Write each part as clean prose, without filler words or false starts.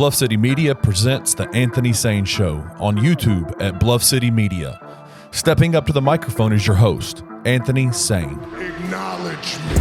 Bluff City Media presents The Anthony Sain Show on YouTube at Bluff City Media. Stepping up to the microphone is your host, Anthony Sain. Acknowledge me.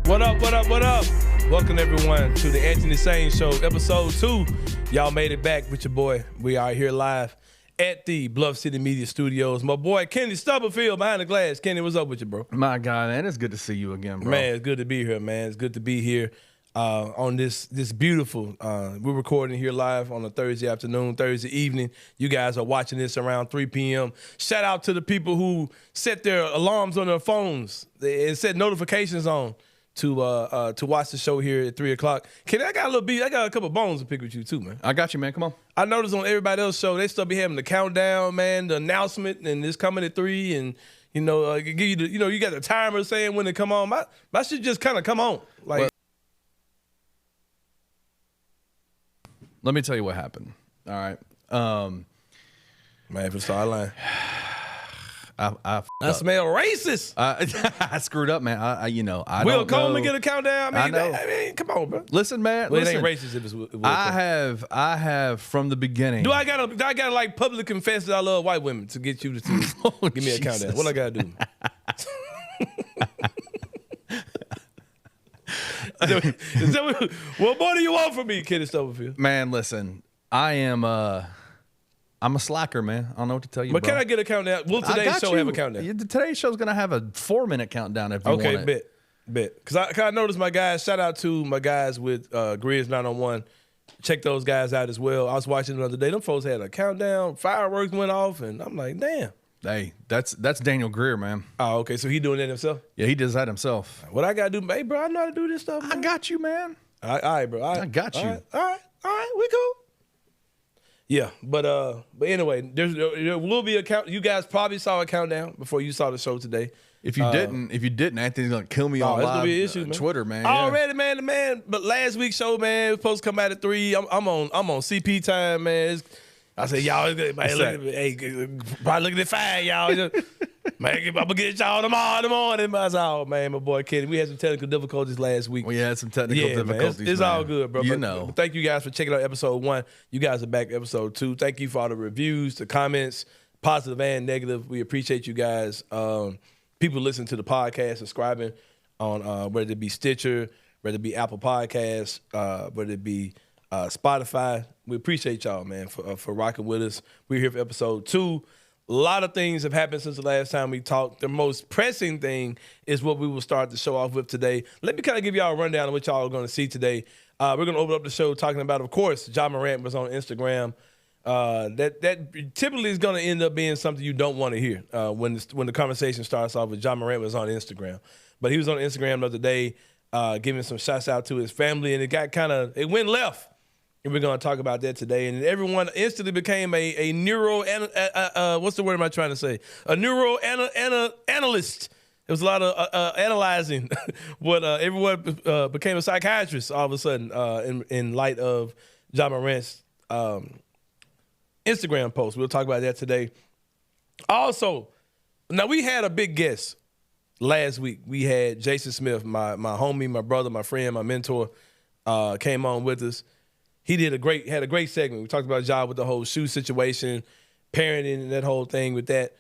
What up, what up, what up? Welcome everyone to the Anthony Sain Show, episode 2. Y'all made it back with your boy. We are here live at the Bluff City Media Studios. My boy Kenny Stubblefield behind the glass. Kenny, what's up with you, bro? My God, man, it's good to see you again, bro. Man, it's good to be here, man. It's good to be here on this beautiful. We're recording here live on a Thursday afternoon, Thursday evening. You guys are watching this around 3 p.m. Shout out to the people who set their alarms on their phones and set notifications on to watch the show here at 3 o'clock. Kenny, I got a couple bones to pick with you too, man. I got you, man. Come on. I noticed on everybody else's show, they still be having the countdown, man, the announcement, and it's coming at 3, and give you the, you got the timer saying when it come on. My shit just kind of come on, like. Well, let me tell you what happened. All right, man, if it's all line. I smell racist. I screwed up, man. I Will don't Coleman know. get a countdown? I mean, come on, bro. Listen, man. Well, listen, it ain't racist if it's Will Coleman. I have from the beginning. Do I gotta like publicly confess that I love white women to get you to give me a countdown? What I gotta do? What more do you want from me, Kenny Stubblefield? Man, listen. I'm a slacker, man. I don't know what to tell you, But bro. can I get a countdown? Will today's show have a countdown? Today's show's going to have a 4-minute countdown if you want it. Okay, bet. Because I noticed my guys, shout out to my guys with Grizzlies 9-on-1. Check those guys out as well. I was watching the other day. Them folks had a countdown. Fireworks went off, and I'm like, damn. Hey, that's Daniel Greer, man. Oh, okay. So he doing that himself? Yeah, he does that himself. What I got to do? Hey, bro, I know how to do this stuff, man. I got you, man. All right, bro. I got you. All right. We cool. Yeah, but anyway, there will be a count. You guys probably saw a countdown before you saw the show today. If you didn't, Anthony's gonna kill me on it's live gonna be an issue, man. Twitter, man. Already, man. But last week's show, man, was supposed to come out at 3. I'm on CP time, man. I said, y'all, man, probably looking at 5, y'all. Man, I'm gonna get y'all tomorrow in the morning. I said, oh man, my boy Kenny, we had some technical difficulties last week. We had some technical difficulties. Man. It's all good, bro. But thank you guys for checking out episode 1. You guys are back episode 2. Thank you for all the reviews, the comments, positive and negative. We appreciate you guys. People listen to the podcast, subscribing on whether it be Stitcher, whether it be Apple Podcasts, whether it be Spotify. We appreciate y'all, man, for rocking with us. We're here for episode 2. A lot of things have happened since the last time we talked. The most pressing thing is what we will start the show off with today. Let me kind of give y'all a rundown of what y'all are going to see today. We're going to open up the show talking about, of course, Ja Morant was on Instagram. That typically is going to end up being something you don't want to hear when the conversation starts off with Ja Morant was on Instagram. But he was on Instagram the other day giving some shouts out to his family, and it went left. And we're going to talk about that today. And everyone instantly became a what's the word am I trying to say? A analyst. There was a lot of analyzing what everyone became a psychiatrist all of a sudden in light of Ja Morant's Instagram post. We'll talk about that today. Also, now we had a big guest last week. We had Jason Smith, my homie, my brother, my friend, my mentor, came on with us. He had a great segment. We talked about Ja with the whole shoe situation, parenting, and that whole thing with that.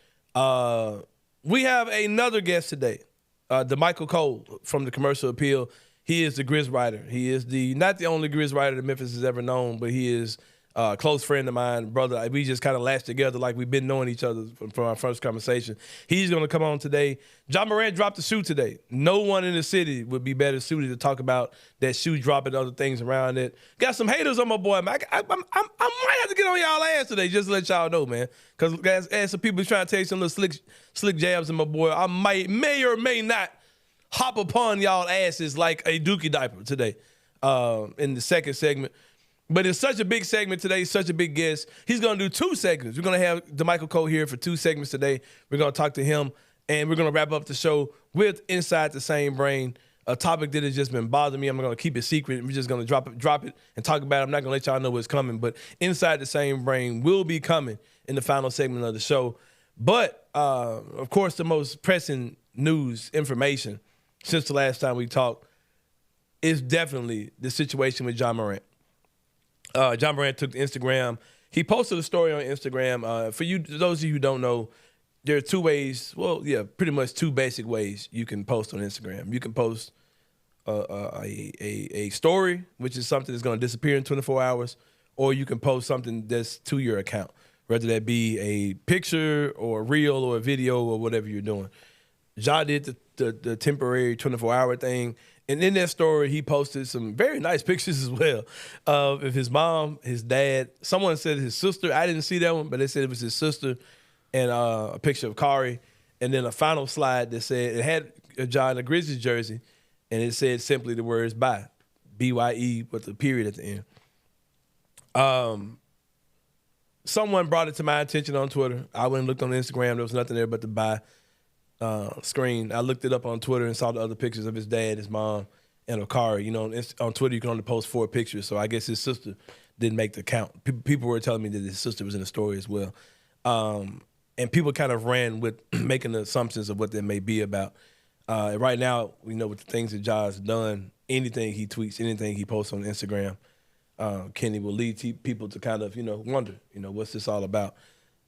We have another guest today, Damichael Cole from the Commercial Appeal. He is the Grizz writer. He is not the only Grizz writer that Memphis has ever known, but he is a close friend of mine, brother. We just kind of latched together like we've been knowing each other from our first conversation. He's going to come on today. Ja Morant dropped the shoe today. No one in the city would be better suited to talk about that shoe drop and other things around it. Got some haters on my boy, man. I might have to get on y'all ass today just to let y'all know, man. Because as some people trying to take some little slick jabs on my boy, I may or may not hop upon y'all asses like a dookie diaper today in the second segment. But it's such a big segment today, such a big guest. He's going to do 2 segments. We're going to have Damichael Cole here for 2 segments today. We're going to talk to him, and we're going to wrap up the show with Inside the Same Brain, a topic that has just been bothering me. I'm going to keep it secret. We're just going to drop it and talk about it. I'm not going to let y'all know what's coming, but Inside the Same Brain will be coming in the final segment of the show. But, of course, the most pressing news, information since the last time we talked is definitely the situation with Ja Morant. Ja Morant took to Instagram. He posted a story on Instagram. For you, those of you who don't know, there are two ways. Well, yeah, pretty much two basic ways you can post on Instagram. You can post a story, which is something that's going to disappear in 24 hours, or you can post something that's to your account, whether that be a picture or a reel or a video or whatever you're doing. Ja did the temporary 24-hour thing, and in that story, he posted some very nice pictures as well of his mom, his dad. Someone said his sister. I didn't see that one, but they said it was his sister, and a picture of Kari, and then a final slide that said it had Ja in a Grizzlies jersey, and it said simply the words "bye," B-Y-E, with a period at the end. Someone brought it to my attention on Twitter. I went and looked on Instagram. There was nothing there but the "bye" screen. I looked it up on Twitter and saw the other pictures of his dad, his mom, and Okari. You know, on Twitter you can only post 4 pictures, so I guess his sister didn't make the count. People were telling me that his sister was in the story as well. And people kind of ran with making the assumptions of what that may be about. Right now, we know with the things that Ja has done, anything he tweets, anything he posts on Instagram, Kenny, will lead people to kind of, wonder, what's this all about?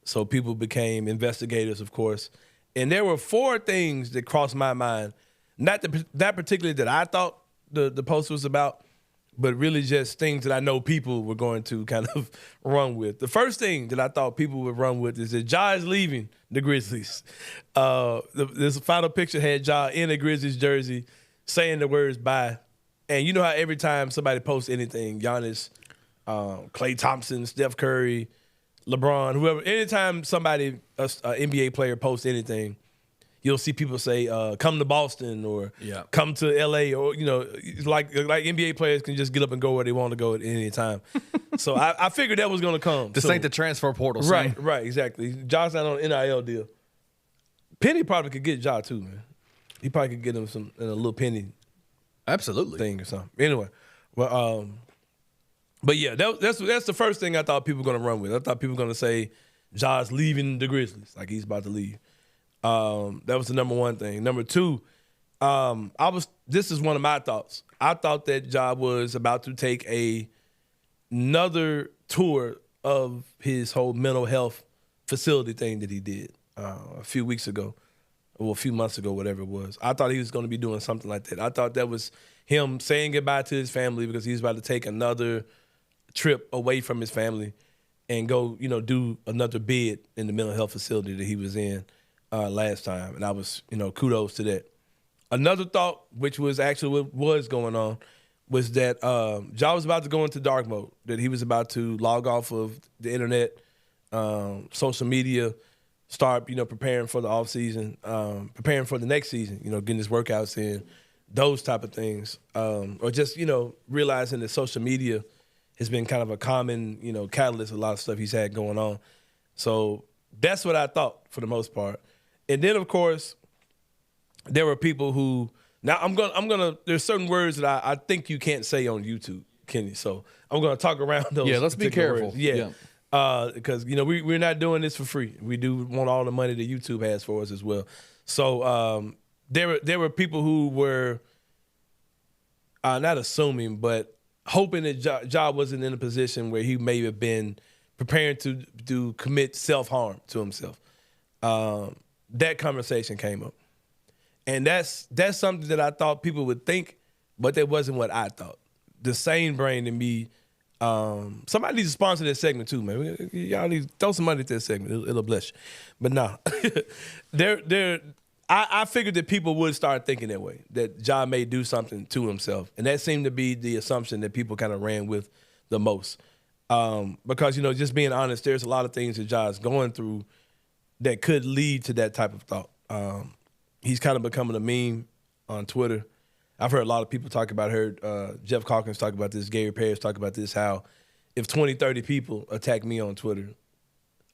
So people became investigators, of course. And there were 4 things that crossed my mind, not particularly that I thought the post was about, but really just things that I know people were going to kind of run with. The first thing that I thought people would run with is that Ja is leaving the Grizzlies. This final picture had Ja in a Grizzlies jersey saying the words "bye." And you know how every time somebody posts anything, Giannis, Klay Thompson, Steph Curry, LeBron, whoever, anytime somebody, an NBA player posts anything, you'll see people say, come to Boston or come to LA, or, like NBA players can just get up and go where they want to go at any time. So I figured that was going to come. This ain't the transfer portal. Right, exactly. Ja's not on an NIL deal. Penny probably could get Ja too, man. He probably could get him a little penny absolutely thing or something. Anyway, well, but yeah, that's the first thing I thought people were going to run with. I thought people were going to say Ja's leaving the Grizzlies, like he's about to leave. That was the number one thing. Number two, this is one of my thoughts. I thought that Ja was about to take another tour of his whole mental health facility thing that he did a few weeks ago, or a few months ago, whatever it was. I thought he was going to be doing something like that. I thought that was him saying goodbye to his family because he's about to take another trip away from his family and go, do another bid in the mental health facility that he was in last time. And I was, kudos to that. Another thought, which was actually what was going on, was that Ja was about to go into dark mode, that he was about to log off of the internet, social media, start, preparing for the offseason, preparing for the next season, getting his workouts in, those type of things. Or just, realizing that social media has been kind of a common, catalyst, a lot of stuff he's had going on. So that's what I thought for the most part. And then, of course, there were people who, now I'm gonna. There's certain words that I think you can't say on YouTube, Kenny. So I'm gonna talk around those. Yeah, let's be careful. Words. Yeah. Because we're not doing this for free. We do want all the money that YouTube has for us as well. So there were people who were not assuming, but hoping that Ja wasn't in a position where he may have been preparing to commit self-harm to himself. That conversation came up. And that's something that I thought people would think, but that wasn't what I thought. The sane brain in me, somebody needs to sponsor that segment too, man. Y'all need to throw some money at that segment. It'll bless you. But no, I figured that people would start thinking that way, that Ja may do something to himself. And that seemed to be the assumption that people kind of ran with the most. Because, just being honest, there's a lot of things that Ja is going through that could lead to that type of thought. He's kind of becoming a meme on Twitter. I've heard a lot of people talk about, Jeff Calkins talk about this, Gary Parrish talk about this, how if 20, 30 people attack me on Twitter,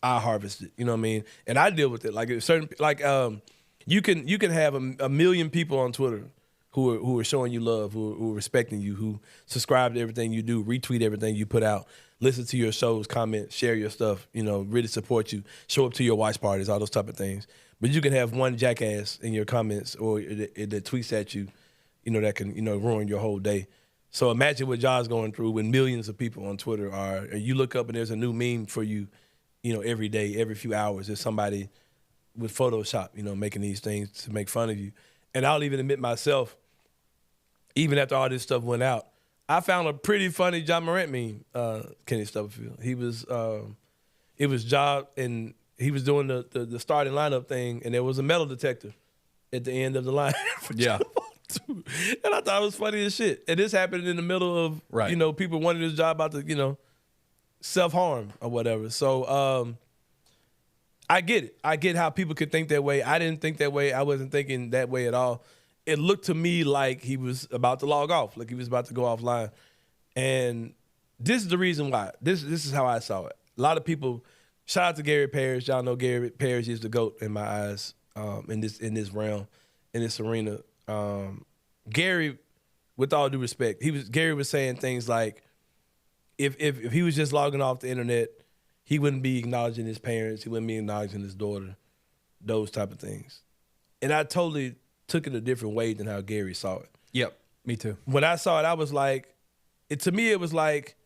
I harvest it. You know what I mean? And I deal with it. Like you can have a million people on Twitter who are showing you love, who are respecting you, who subscribe to everything you do, retweet everything you put out, listen to your shows, comment, share your stuff, really support you, show up to your watch parties, all those type of things. But you can have one jackass in your comments or that tweets at you, that can, ruin your whole day. So imagine what Ja's going through when millions of people on Twitter are, and you look up and there's a new meme for you, every day, every few hours. There's somebody with Photoshop, making these things to make fun of you. And I'll even admit myself, even after all this stuff went out, I found a pretty funny Ja Morant meme, Kenny Stubblefield. He was, it was Ja, and he was doing the starting lineup thing, and there was a metal detector at the end of the line. Yeah. And I thought it was funny as shit. And this happened in the middle of, people wanting this job about to, self-harm or whatever. So I get it. I get how people could think that way. I didn't think that way. I wasn't thinking that way at all. It looked to me like he was about to log off, like he was about to go offline. And this is the reason why. This is how I saw it. A lot of people, shout out to Gary Parrish. Y'all know Gary Parrish is the GOAT in my eyes in this realm, in this arena. Gary, with all due respect, Gary was saying things like, if he was just logging off the internet, he wouldn't be acknowledging his parents, he wouldn't be acknowledging his daughter, those type of things. And I totally took it a different way than how Gary saw it. Yep, me too. When I saw it, I was like, to me it was like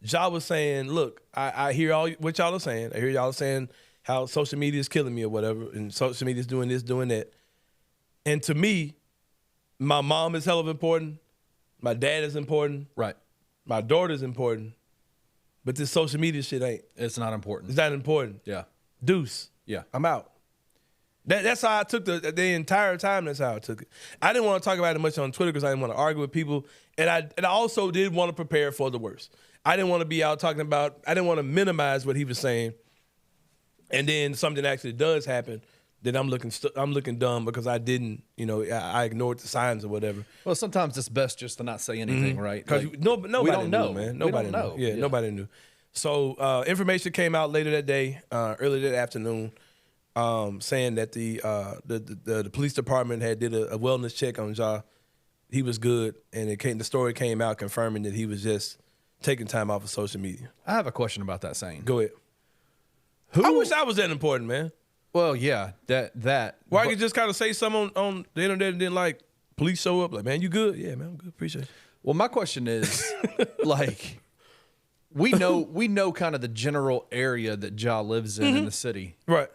Ja was saying, look, I hear all what y'all are saying. I hear y'all saying how social media is killing me or whatever, and social media is doing this, doing that. And to me, my mom is hell of important. My dad is important. Right. My daughter's important. But this social media shit ain't. It's not important. It's not important. Yeah. Deuce. Yeah. I'm out. That's how I took the entire time. That's how I took it. I didn't want to talk about it much on Twitter because I didn't want to argue with people. And I also did want to prepare for the worst. I didn't want to be out talking about, I didn't want to minimize what he was saying. And then something actually does happen, then I'm looking dumb because I didn't, I ignored the signs or whatever. Well, sometimes it's best just to not say anything, right? Because nobody we don't knew, know, man. We Nobody don't knew. know. Yeah, nobody knew. So information came out later that day, early that afternoon, saying that the police department had did a wellness check on Ja. He was good, and the story came out confirming that he was just taking time off of social media. I have a question about that saying. Go ahead. I wish I was that important, man. Well, yeah, that. Where I could just kind of say something on the internet and then like police show up, like, man, you good? Yeah, man, I'm good. Appreciate it. Well, my question is, like, we know kind of the general area that Ja lives in the city. Right.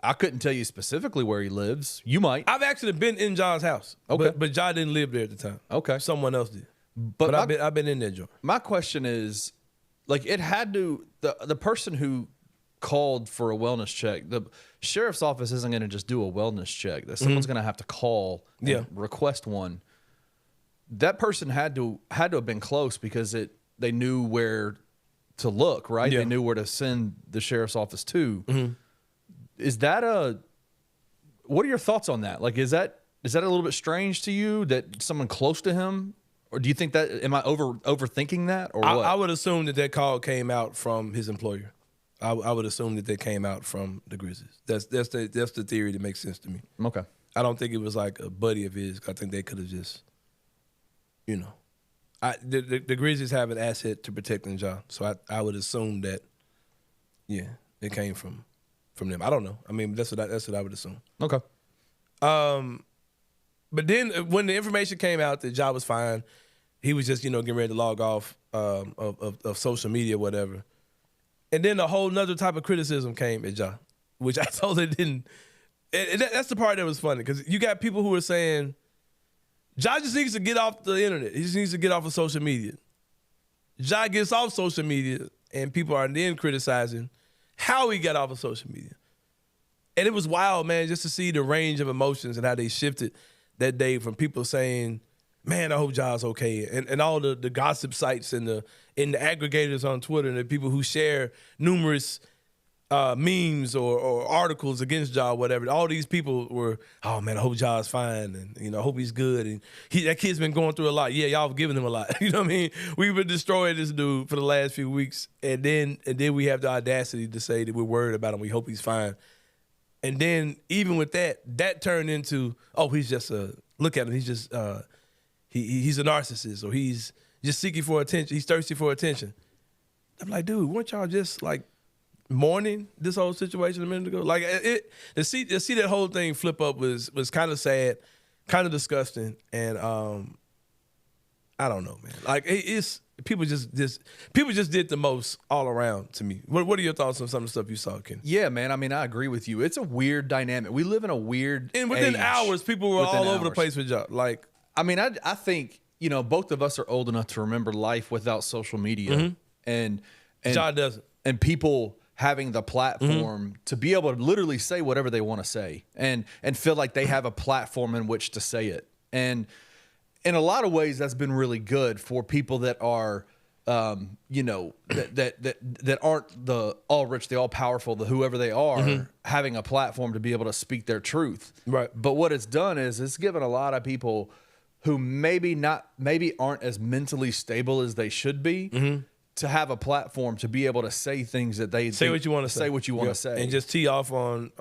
I couldn't tell you specifically where he lives. You might. I've actually been in Ja's house. Okay. But Ja didn't live there at the time. Okay. Someone else did. But I've been in that joint. My question is, like, it had to, the person who called for a wellness check, the sheriff's office isn't going to just do a wellness check. That someone's going to have to call and request one. That person had to have been close because they knew where to look, right? Yeah. They knew where to send the sheriff's office to. Is that what are your thoughts on that? Like, is that a little bit strange to you that someone close to him, or do you think that, am I overthinking that, or what? I would assume that call came out from his employer. I would assume that they came out from the Grizzlies. That's the theory that makes sense to me. Okay. I don't think it was like a buddy of his. I think they could have just, the Grizzlies have an asset to protecting Ja, so I would assume that, it came from them. I don't know. I mean, that's what I would assume. Okay. But then when the information came out that Ja was fine, he was just getting ready to log off of social media, whatever. And then a whole nother type of criticism came at Ja, which I totally didn't. And that's the part that was funny because you got people who are saying Ja just needs to get off the internet. He just needs to get off of social media. Ja gets off social media, and people are then criticizing how he got off of social media. And it was wild, man, just to see the range of emotions and how they shifted that day from people saying, man, I hope Ja's okay. And all the gossip sites and the aggregators on Twitter and the people who share numerous memes or articles against Ja, whatever. All these people were, oh man, I hope Ja's fine, and I hope he's good. And that kid's been going through a lot. Yeah, y'all have given him a lot. You know what I mean? We've been destroying this dude for the last few weeks, and then we have the audacity to say that we're worried about him. We hope he's fine. And then even with that turned into, oh, he's just look at him. He's just he's a narcissist, or he's just seeking for attention. He's thirsty for attention. I'm like, dude, weren't y'all just like mourning this whole situation a minute ago. Like to see that whole thing flip up was kind of sad, kind of disgusting, and I don't know, man. Like it's people just did the most all around to me. What are your thoughts on some of the stuff you saw, Ken? Yeah, man. I mean, I agree with you. It's a weird dynamic. We live in a weird and within age. hours, people were all over the place with Ja. Like, I mean, I think both of us are old enough to remember life without social media, and Ja doesn't, and people having the platform to be able to literally say whatever they want to say and feel like they have a platform in which to say it. And in a lot of ways, that's been really good for people that are, that aren't the all rich, the all powerful, the whoever they are, having a platform to be able to speak their truth. Right. But what it's done is it's given a lot of people who maybe aren't as mentally stable as they should be to have a platform to be able to say things that they say what you want to say what you want to say, and just tee off on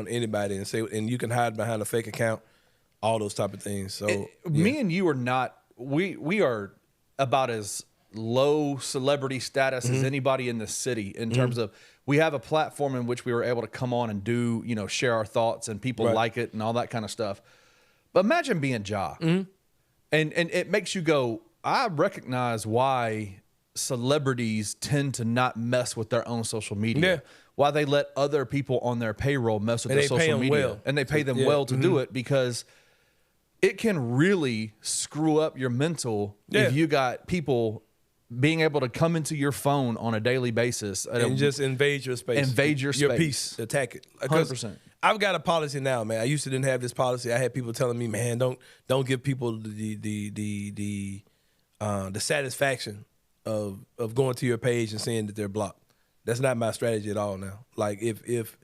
anybody and say, and you can hide behind a fake account, all those type of things. So me and you are not, we are about as low celebrity status as anybody in the city in terms of we have a platform in which we were able to come on and do, share our thoughts and people like it and all that kind of stuff. But imagine being Ja. And it makes you go, I recognize why celebrities tend to not mess with their own social media. Why they let other people on their payroll mess with their social media. And they pay them well to do it, because it can really screw up your mental if you got people being able to come into your phone on a daily basis and just invade your space. Invade your space. Your peace. Attack it. 100%. I've got a policy now, man. I used to didn't have this policy. I had people telling me, man, don't give people the satisfaction of going to your page and seeing that they're blocked. That's not my strategy at all now. Like if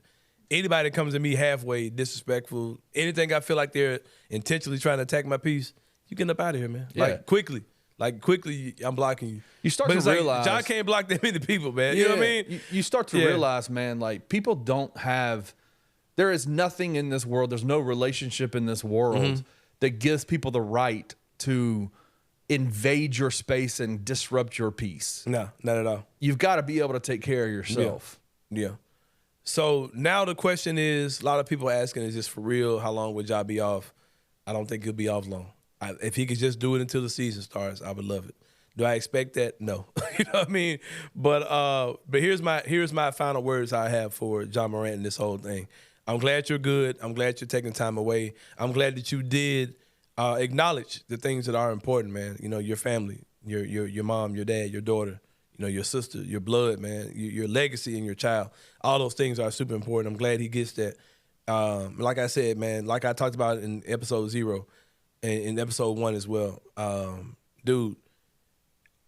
anybody comes to me halfway disrespectful, anything I feel like they're intentionally trying to attack my peace, you get up out of here, man. Yeah. Like quickly, I'm blocking you. You start to realize Ja can't block that many people, man. You know what I mean? You start to realize, man, like people don't have. There is nothing in this world. There's no relationship in this world that gives people the right to invade your space and disrupt your peace. No, not at all. You've got to be able to take care of yourself. Yeah. So now the question is, a lot of people asking, is this for real? How long would Ja be off? I don't think he'll be off long. If he could just do it until the season starts, I would love it. Do I expect that? No. You know what I mean? But here's my final words I have for Ja Morant and this whole thing. I'm glad you're good. I'm glad you're taking time away. I'm glad that you did acknowledge the things that are important, man. Your family, your mom, your dad, your daughter, your sister, your blood, man, your legacy and your child. All those things are super important. I'm glad he gets that. Like I said, man, like I talked about in episode 0 and in episode 1 as well, dude,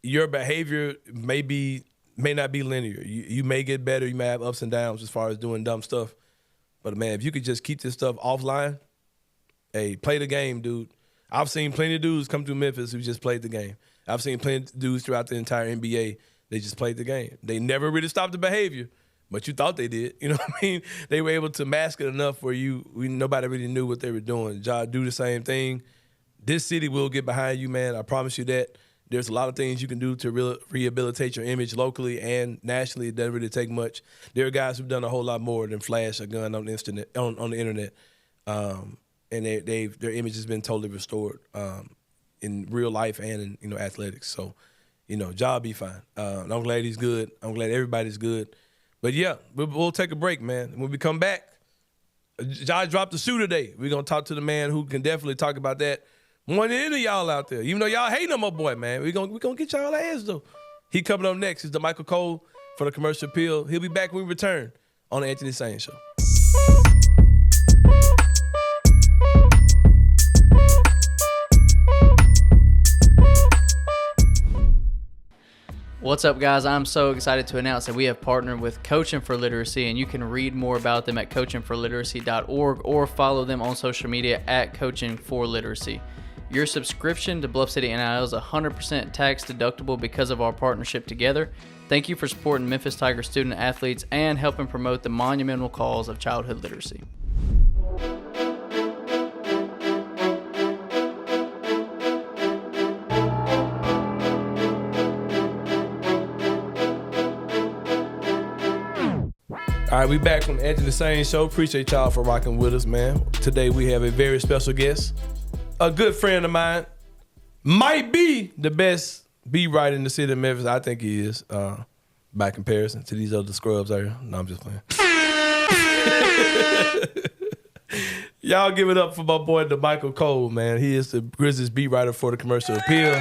your behavior may not be linear. You may get better. You may have ups and downs as far as doing dumb stuff. But, man, if you could just keep this stuff offline, hey, play the game, dude. I've seen plenty of dudes come through Memphis who just played the game. I've seen plenty of dudes throughout the entire NBA. They just played the game. They never really stopped the behavior, but you thought they did. You know what I mean? They were able to mask it enough where nobody really knew what they were doing. Ja, do the same thing. This city will get behind you, man. I promise you that. There's a lot of things you can do to rehabilitate your image locally and nationally. It doesn't really take much. There are guys who've done a whole lot more than flash a gun on the internet. And their image has been totally restored in real life and in athletics. So, Ja be fine. I'm glad he's good. I'm glad everybody's good. But yeah, we'll take a break, man. When we come back, Ja dropped the shoe today. We're gonna talk to the man who can definitely talk about that more than any of y'all out there. Even though y'all hate him, my boy, man. We're gonna get y'all ass though. He coming up next is Damichael Cole for the Commercial Appeal. He'll be back when we return on the Anthony Sain Show. What's up, guys? I'm so excited to announce that we have partnered with Coaching for Literacy, and you can read more about them at coachingforliteracy.org or follow them on social media at Coaching for Literacy. Your subscription to Bluff City NIL is 100% tax deductible because of our partnership together. Thank you for supporting Memphis Tiger student athletes and helping promote the monumental cause of childhood literacy. All right, we back from the Edge of the Same Show. Appreciate y'all for rocking with us, man. Today we have a very special guest, a good friend of mine, might be the best beat writer in the city of Memphis. I think he is, by comparison to these other scrubs out here. No, I'm just playing. Y'all give it up for my boy, Damichael Cole, man. He is the Grizzlies beat writer for the Commercial Appeal.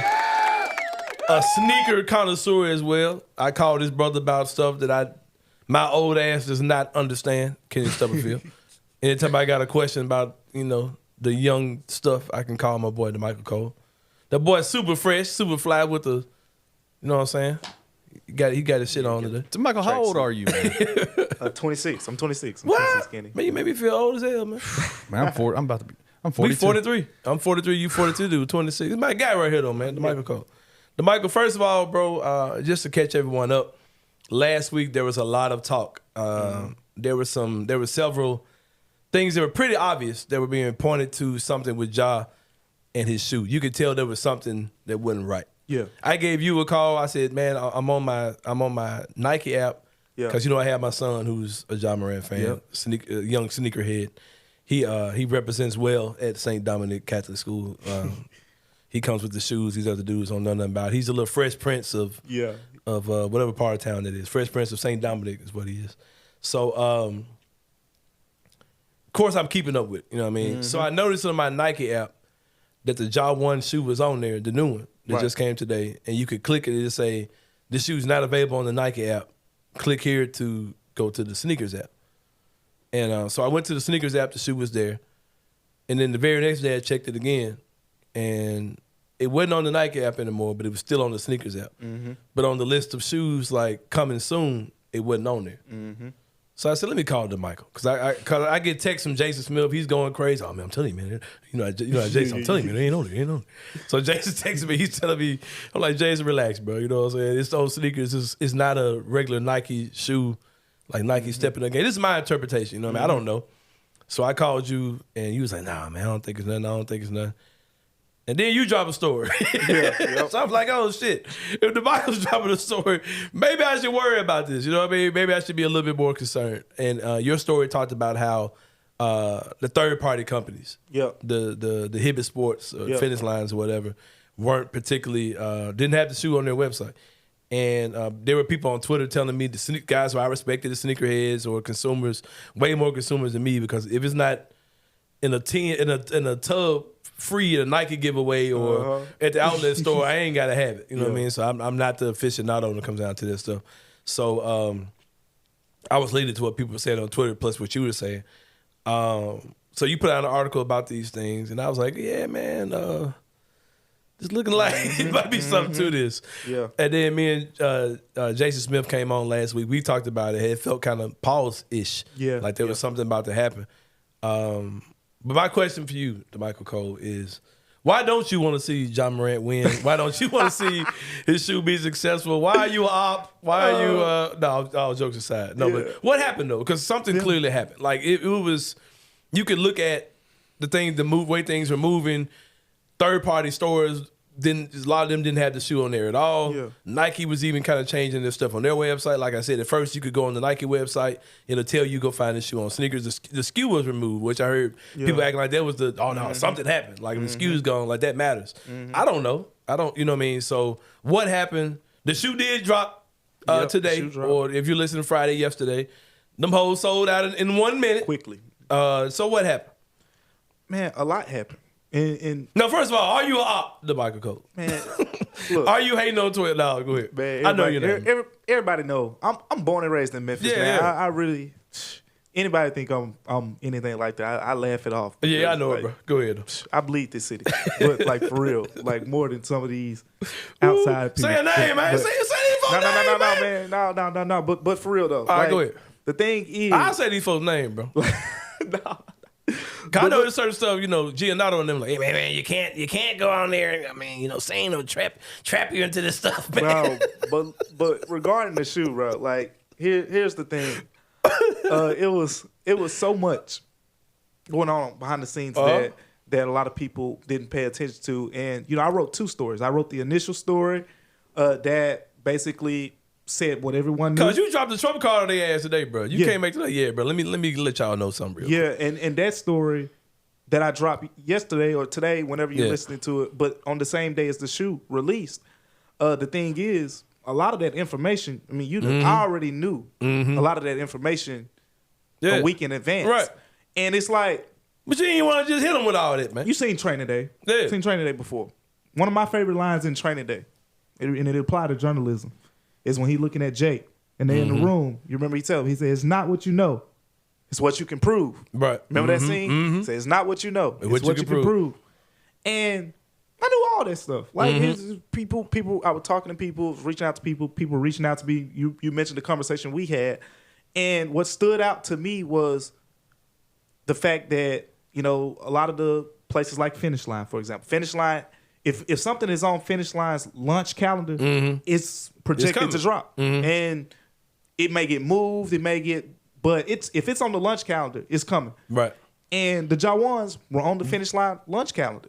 A sneaker connoisseur as well. I called his brother about stuff that my old ass does not understand, Kenny Stubblefield. Anytime I got a question about, the young stuff, I can call my boy Damichael Cole. The boy's super fresh, super fly with the, you know what I'm saying? He got his shit on today. Michael, how old are you, man? 26. I'm 26. I'm What? 26, Kenny. Man, you made me feel old as hell, man. Man, I'm 42. We 43. I'm 43, you 42, dude, 26. It's my guy right here, though, man, Damichael Cole. Damichael, first of all, bro, just to catch everyone up, last week there was a lot of talk. There were several things that were pretty obvious that were being pointed to something with Ja and his shoe. You could tell there was something that wasn't right. Yeah. I gave you a call. I said, man, I'm on my Nike app because I have my son who's a Ja Morant fan, young sneakerhead. He represents well at St. Dominic Catholic School. He comes with the shoes these other dudes don't know nothing about. He's a little Fresh Prince of whatever part of town that is. Fresh Prince of St. Dominic is what he is. So, of course, I'm keeping up with, you know what I mean? Mm-hmm. So I noticed on my Nike app that the Ja 1 shoe was on there, the new one that just came today, and you could click it and just say, this shoe's not available on the Nike app. Click here to go to the sneakers app. And so I went to the sneakers app, the shoe was there. And then the very next day I checked it again, and it wasn't on the Nike app anymore, but it was still on the sneakers app. Mm-hmm. But on the list of shoes like coming soon, it wasn't on there. Mm-hmm. So I said, let me call Damichael, because I get texts from Jason Smith. He's going crazy. Oh man, I'm telling you, man. Jason, I'm telling you, man, they ain't on there. So Jason texts me. He's telling me, I'm like, Jason, relax, bro. You know what I'm saying? It's those sneakers. It's not a regular Nike shoe, like Nike stepping again. This is my interpretation. You know what I mean? I don't know. So I called you, and you was like, nah, man, I don't think it's nothing. And then you drop a story. So I was like, oh, shit. If Damichael's dropping a story, maybe I should worry about this. You know what I mean? Maybe I should be a little bit more concerned. And your story talked about how the third-party companies, the Hibbett Sports, fitness lines or whatever, weren't particularly, didn't have the shoe on their website. And there were people on Twitter telling me, the guys who I respected, the sneakerheads or consumers, way more consumers than me, because if it's not in a tub, free at a Nike giveaway or at the outlet store, I ain't gotta have it. You know what I mean? So I'm not the aficionado when it comes down to this stuff. So I was leading to what people were saying on Twitter, plus what you were saying. So you put out an article about these things, and I was like, yeah, man, it's looking like it might be something to this. Yeah. And then me and Jason Smith came on last week. We talked about it. It felt kind of pause-ish. Yeah. Like there was something about to happen. But my question for you, Damichael Cole, is why don't you want to see Ja Morant win? Why don't you want to see his shoe be successful? Why are you op? Why are you no, all jokes aside. No, but what happened though? Because something clearly happened. Like it was, you could look at the way things were moving. Third-party stores a lot of them didn't have the shoe on there at all. Yeah. Nike was even kind of changing their stuff on their website. Like I said, at first you could go on the Nike website, it'll tell you go find the shoe on sneakers. The SKU was removed, which I heard people acting like that was something happened. Like the SKU's gone, like that matters. I don't know. You know what I mean? So what happened? The shoe did drop today, or if you're listening Friday, yesterday. Them hoes sold out in 1 minute. Quickly. So what happened? Man, a lot happened. No, first of all, are you up the Michael Cole? Man, look, are you hating on Twitter? No, go ahead. Man, I know you're not. Everybody know. I'm born and raised in Memphis, man. Yeah. I really, anybody think I'm anything like that, I laugh it off. Yeah, I know it, bro. Go ahead. I bleed this city, but like for real, like more than some of these outside people. Say a name, man. Say these folks' name, man. No. But for real though. All right, go ahead. The thing is, I'll say these folks' name, bro. No. I know there's certain stuff, Giannato and them like, hey man, you can't go on there. I mean, Sain will trap you into this stuff, man. Bro, but regarding the shoe, bro, like here's the thing. It was so much going on behind the scenes that a lot of people didn't pay attention to. And I wrote two stories. I wrote the initial story that basically said what everyone knew. Cause you dropped the Trump card on their ass today, bro. You can't make that, bro. Let me let y'all know something real quick. And that story that I dropped yesterday or today, whenever you're listening to it, but on the same day as the shoe released. The thing is, a lot of that information, I mean, I already knew a lot of that information a week in advance. Right. And it's like, but you didn't want to just hit them with all that, man. You seen Training Day. Yeah. Seen Training Day before. One of my favorite lines in Training Day, and it applied to journalism, is when he looking at Jake and they're in the room. You remember he tell him, he said, "It's not what you know, it's what you can prove." Right. Remember that scene? He said, "It's not what you know, it's what you can prove." And I knew all that stuff. Like people. I was talking to people, reaching out to people reaching out to me. You mentioned the conversation we had, and what stood out to me was the fact that a lot of the places like Finish Line, for example, Finish Line. If something is on Finish Line's launch calendar, it's projected to drop, and it may get moved, but if it's on the launch calendar, it's coming. Right. And the Ja Morants were on the Finish Line launch calendar,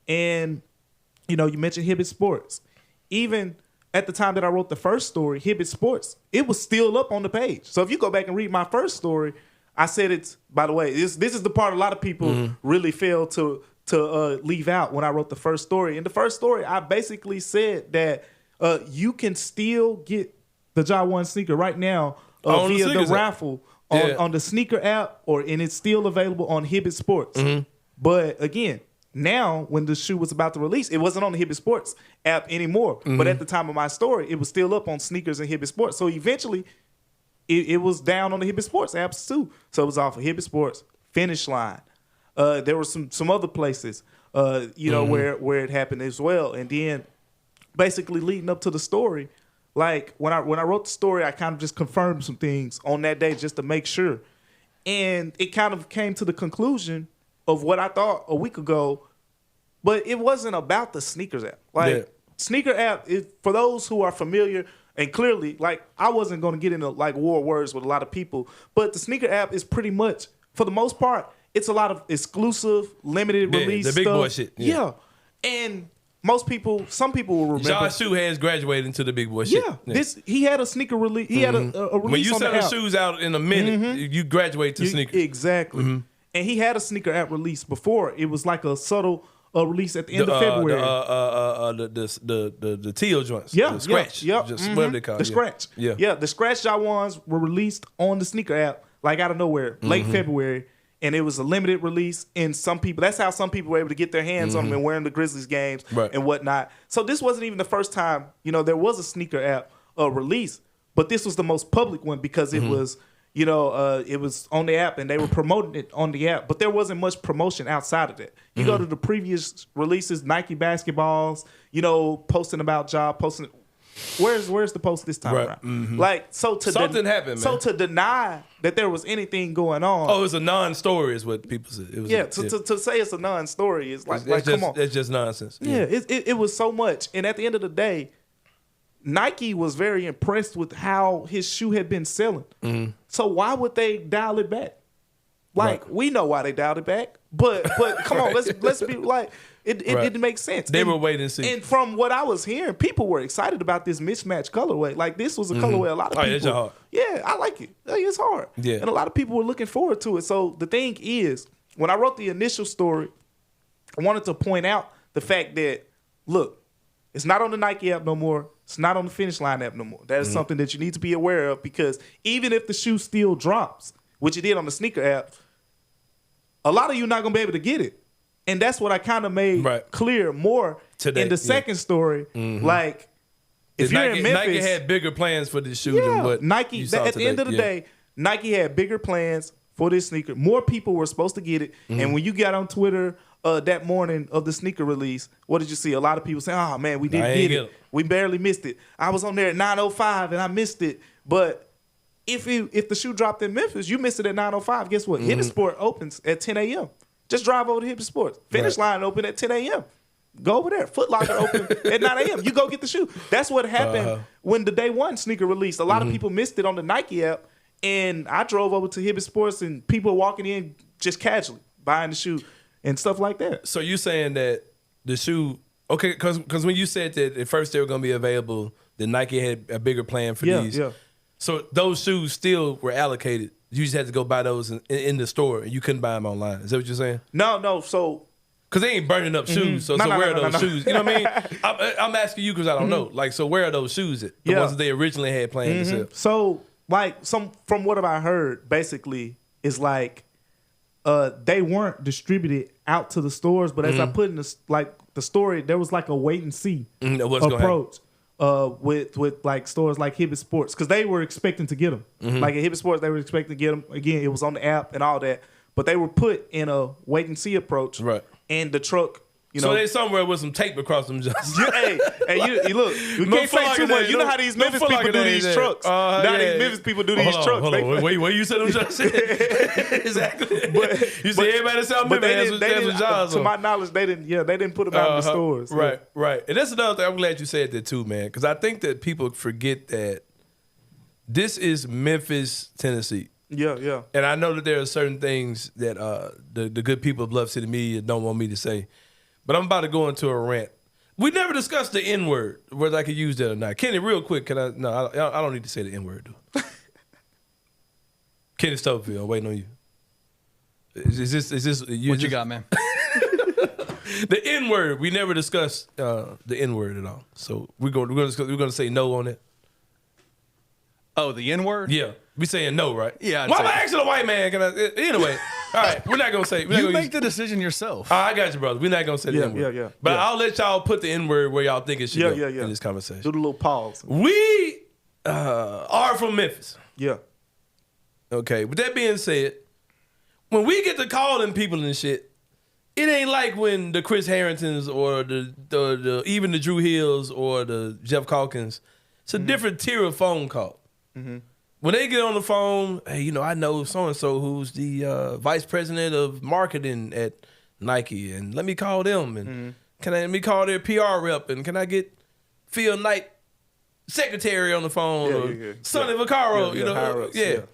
and you mentioned Hibbett Sports. Even at the time that I wrote the first story, Hibbett Sports, it was still up on the page. So if you go back and read my first story, I said it's. By the way, this is the part a lot of people really fail to leave out when I wrote the first story. In the first story, I basically said that you can still get the Ja 1 sneaker right now via the raffle on the sneaker app, and it's still available on Hibbett Sports. But again, now when the shoe was about to release, it wasn't on the Hibbett Sports app anymore. But at the time of my story, it was still up on Sneakers and Hibbett Sports. So eventually, it was down on the Hibbett Sports apps too. So it was off of Hibbett Sports, Finish Line. There were some other places, where it happened as well. And then, basically leading up to the story, like when I wrote the story, I kind of just confirmed some things on that day just to make sure, and it kind of came to the conclusion of what I thought a week ago, but it wasn't about the Sneakers app. Sneaker app is for those who are familiar. And clearly, I wasn't going to get into war words with a lot of people, but the sneaker app is pretty much, for the most part, it's a lot of exclusive, limited release the big stuff. boy shit. Yeah. And some people will remember. Ja Shoe has graduated into the big boy shit. Yeah. He had a sneaker release. He had a release when you on sell the the app. shoes out in a minute, you graduate to sneakers. Exactly. And he had a sneaker app release before. It was like a subtle release at the end of February. The teal joints. Yeah. The scratch. Just whatever they call it. The scratch. Yeah. The scratch Ja ones were released on the sneaker app out of nowhere, late February. And it was a limited release. And that's how some people were able to get their hands on them and wear them to Grizzlies games and whatnot. So this wasn't even the first time, there was a sneaker app release. But this was the most public one because it was, it was on the app and they were promoting it on the app. But there wasn't much promotion outside of that. You go to the previous releases, Nike basketballs, posting about Ja, posting. Where's the post this time around? Something happened, man. So to deny that there was anything going on. Oh, it was a non-story is what people said. It was to say it's a non-story is come on. It's just nonsense. Yeah, it was so much. And at the end of the day, Nike was very impressed with how his shoe had been selling. So why would they dial it back? We know why they dialed it back. But come on, let's be it didn't make sense. They were waiting to see. And from what I was hearing, people were excited about this mismatch colorway. This was a colorway a lot of people. It's hard. Yeah, I like it. It's hard. Yeah. And a lot of people were looking forward to it. So the thing is, when I wrote the initial story, I wanted to point out the fact that, look, it's not on the Nike app no more. It's not on the Finish Line app no more. That is something that you need to be aware of because even if the shoe still drops, which it did on the sneaker app, a lot of you not going to be able to get it. And that's what I kind of made clear more today, in the second story. If you're in Memphis, Nike had bigger plans for this shoe than what Nike. At the end of the day, Nike had bigger plans for this sneaker. More people were supposed to get it. And when you got on Twitter that morning of the sneaker release, what did you see? A lot of people saying, "Oh man, we didn't get it. We barely missed it. I was on there at 9:05 and I missed it." But if the shoe dropped in Memphis, you missed it at 9:05. Guess what? Hibbett Sport opens at 10 a.m. Just drive over to Hibbett Sports. Finish Line open at 10 a.m. Go over there. Foot Locker open at 9 a.m. You go get the shoe. That's what happened when the day one sneaker released. A lot of people missed it on the Nike app, and I drove over to Hibbett Sports, and people walking in just casually buying the shoe and stuff like that. So you saying that the shoe, okay, because when you said that at first they were going to be available Then Nike had a bigger plan for these. Yeah. So those shoes still were allocated. You just had to go buy those in the store, and you couldn't buy them online. Is that what you're saying? No. So because they ain't burning up shoes. So where are those shoes? You know what I mean? I'm asking you because I don't know. Like, so where are those shoes at? The ones that they originally had planned to sell. So like from what I heard, basically is like they weren't distributed out to the stores, but as I put in the story, there was like a wait and see approach with like stores like Hibbett Sports, because they were expecting to get them. Like at Hibbett Sports, they were expecting to get them. Again, it was on the app and all that, but they were put in a wait and see approach. Right. And the truck. You know, so they somewhere with some tape across them. Just hey, you look. You can't say too much. You know how these Memphis people do these trucks. Now these Memphis people do these trucks. Hold on. Wait, you said them just exactly. But you said everybody sound Memphis. To my knowledge, they didn't put them out in the stores. Right. And that's another thing. I'm glad you said that too, man, because I think that people forget that this is Memphis, Tennessee. Yeah. And I know that there are certain things that the good people of Bluff City Media don't want me to say. But I'm about to go into a rant. We never discussed the N-word, whether I could use that or not. Kenny, real quick, can I? No, I don't need to say the N-word, dude. Kenny Stubblefield, I'm waiting on you. Is this what you got, man? The N-word. We never discussed the N-word at all. So we're gonna say no on it. Oh, the N-word? Yeah. We saying no, right? Yeah. Why am I asking a white man? Anyway, all right. We're not gonna say. You make the decision yourself. I got you, brother. We're not gonna say the N-word. Yeah. But I'll let y'all put the N-word where y'all think it should go in this conversation. Do the little pause. We are from Memphis. Yeah. Okay. With that being said, when we get to calling people and shit, it ain't like when the Chris Harringtons or the even the Drew Hills or the Jeff Calkins. It's a different tier of phone call. When they get on the phone, hey, I know so-and-so who's the vice president of marketing at Nike, and let me call them, and let me call their PR rep, and can I get Phil Knight, secretary, on the phone, Sonny Vaccaro,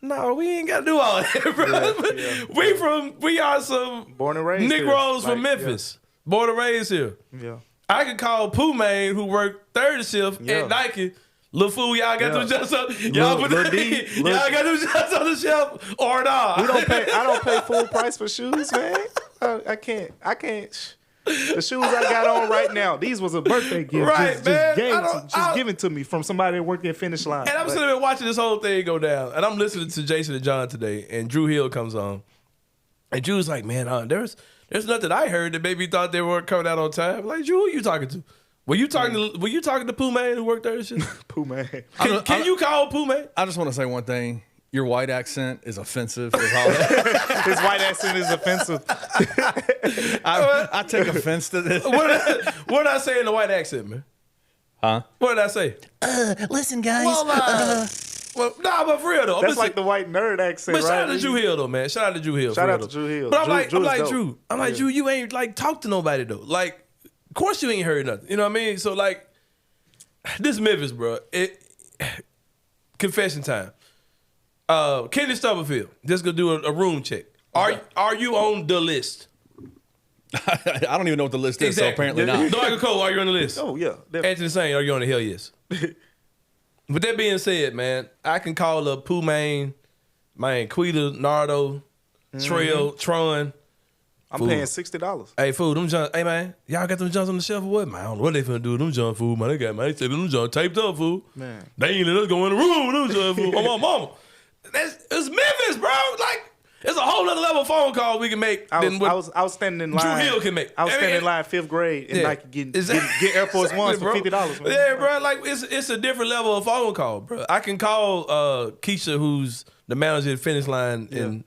No, we ain't got to do all that, bro. We are some born and raised Negroes from Memphis, born and raised here. Yeah. I could call Pooh Man, who worked third shift at Nike. Little fool, y'all got them just up. Y'all got them just on the shelf or not? I don't pay full price for shoes, man. I can't. The shoes I got on right now, these was a birthday gift. Right, just given to me from somebody that worked at Finish Line. And I'm sitting there watching this whole thing go down, and I'm listening to Jason and John today, and Drew Hill comes on, and Drew's like, man, there's nothing I heard that made me thought they weren't coming out on time. I'm like, Drew, who you talking to? Were you talking to Pooh Man who worked there and shit? Pooh Man. Can you call Pooh Man? I just want to say one thing. Your white accent is offensive. His white accent is offensive. I take offense to this. What did I say in the white accent, man? Huh? What did I say? Listen, guys. Well, nah, but for real though. That's like the white nerd accent, but right? shout out to Drew Hill though, man. Shout out to Drew Hill. Shout out to Drew Hill. But I'm like Drew, you ain't like talk to nobody though. Like, of course you ain't heard nothing. You know what I mean? So like, this Memphis, bro. Confession time. Kenny Stubblefield, just gonna do a room check. Are you on the list? I don't even know what the list is, so apparently not. Michael Cole, are you on the list? Oh yeah. Definitely. Anthony Sain, are you on the hell yes? With that being said, man, I can call up Pooh Man, Quita, Nardo, Trail, Tron. I'm paying $60. Hey, fool, them Johns. Hey, man, y'all got them Johns on the shelf or what? Man, I don't know what they finna do with them Johns, fool. Man, they said them Johns taped up, fool. Man. They ain't let us go in the room with them Johns, fool. On my mama. It's Memphis, bro. Like, it's a whole other level of phone call we can make than what I was standing in line. Drew Hill can make. I was standing in line 5th grade and Nike get Air Force Ones for $50. Man. Yeah, bro. Like, it's a different level of phone call, bro. I can call Keisha, who's the manager at Finish Line in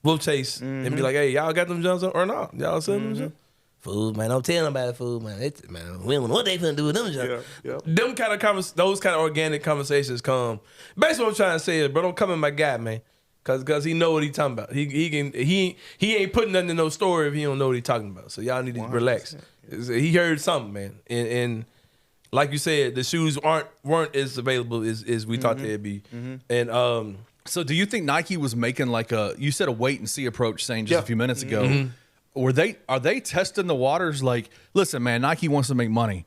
Wolf Chase, and be like, hey, y'all got them Johns or not? Y'all selling them Johns? Fool, man, don't tell nobody, fool, man. Man, what they finna do with them Johns? Them kind of those kind of organic conversations come. Basically, what I'm trying to say is, bro, don't come in my guy, man. Cause he know what he talking about. He ain't putting nothing in no story if he don't know what he talking about. So y'all need to relax. He heard something, man. And like you said, the shoes weren't as available as we thought they'd be. And so do you think Nike was making like you said a wait and see approach, saying just a few minutes ago? Are they testing the waters? Like, listen, man, Nike wants to make money.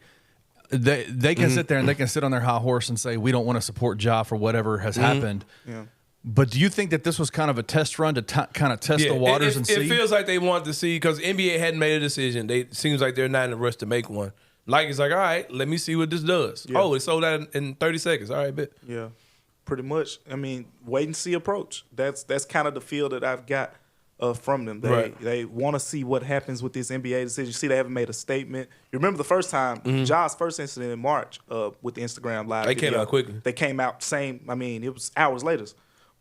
they can sit there and they can sit on their high horse and say we don't want to support Ja for whatever has happened. Yeah. But do you think that this was kind of a test run to kind of test the waters and see? It feels like they wanted to see because NBA hadn't made a decision. It seems like they're not in a rush to make one. Nike's like, all right, let me see what this does. Yeah. Oh, it sold out in 30 seconds. All right, bet. Yeah, pretty much. I mean, wait and see approach. That's kind of the feel that I've got from them. They want to see what happens with this NBA decision. You see, they haven't made a statement. You remember the first time, Ja's first incident in March with the Instagram Live. They came out quickly. They came out same. I mean, it was hours later.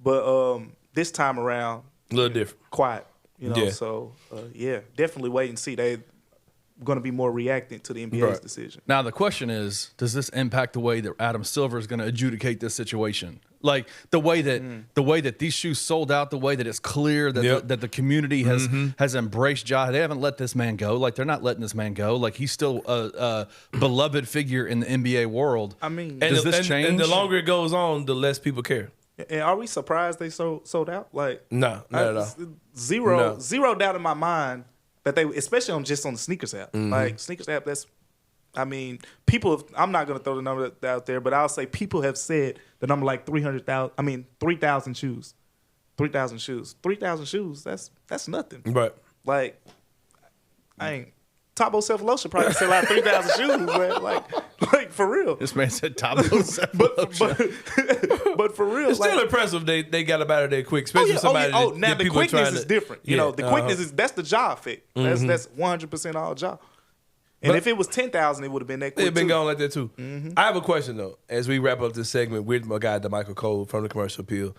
But this time around, a little different. Quiet. You know, Yeah. so definitely wait and see. They going to be more reacting to the NBA's decision. Now the question is, does this impact the way that Adam Silver is going to adjudicate this situation? Like the way that these shoes sold out, the way that it's clear that that the community has embraced Ja. They haven't let this man go. Like they're not letting this man go. Like he's still a beloved figure in the NBA world. I mean, And does this change? And the longer it goes on, the less people care. and are we surprised they sold out? Like No, not at all. Zero doubt in my mind that they, especially on the sneakers app. Like sneakers app, I mean, people. I'm not gonna throw the number out there, but I'll say people have said the number like 300,000. I mean, 3,000 shoes. 3,000 shoes. 3,000 shoes. That's nothing. Right. Like, I ain't. Tabo Self-Lotion probably sell out 3,000 shoes, man. Like for real. This man said Tabo Self-Lotion. But for real, It's still impressive they got up out of there quick, Oh, especially yeah. somebody that Now the people are quickness trying is to, different. You know, the quickness is that's the Ja effect. That's 100% all Ja. And But- if it was 10,000, it would have been that quick. They've been too. going like that too. I have a question though. As we wrap up this segment with my guy Damichael Cole from the Commercial Appeal,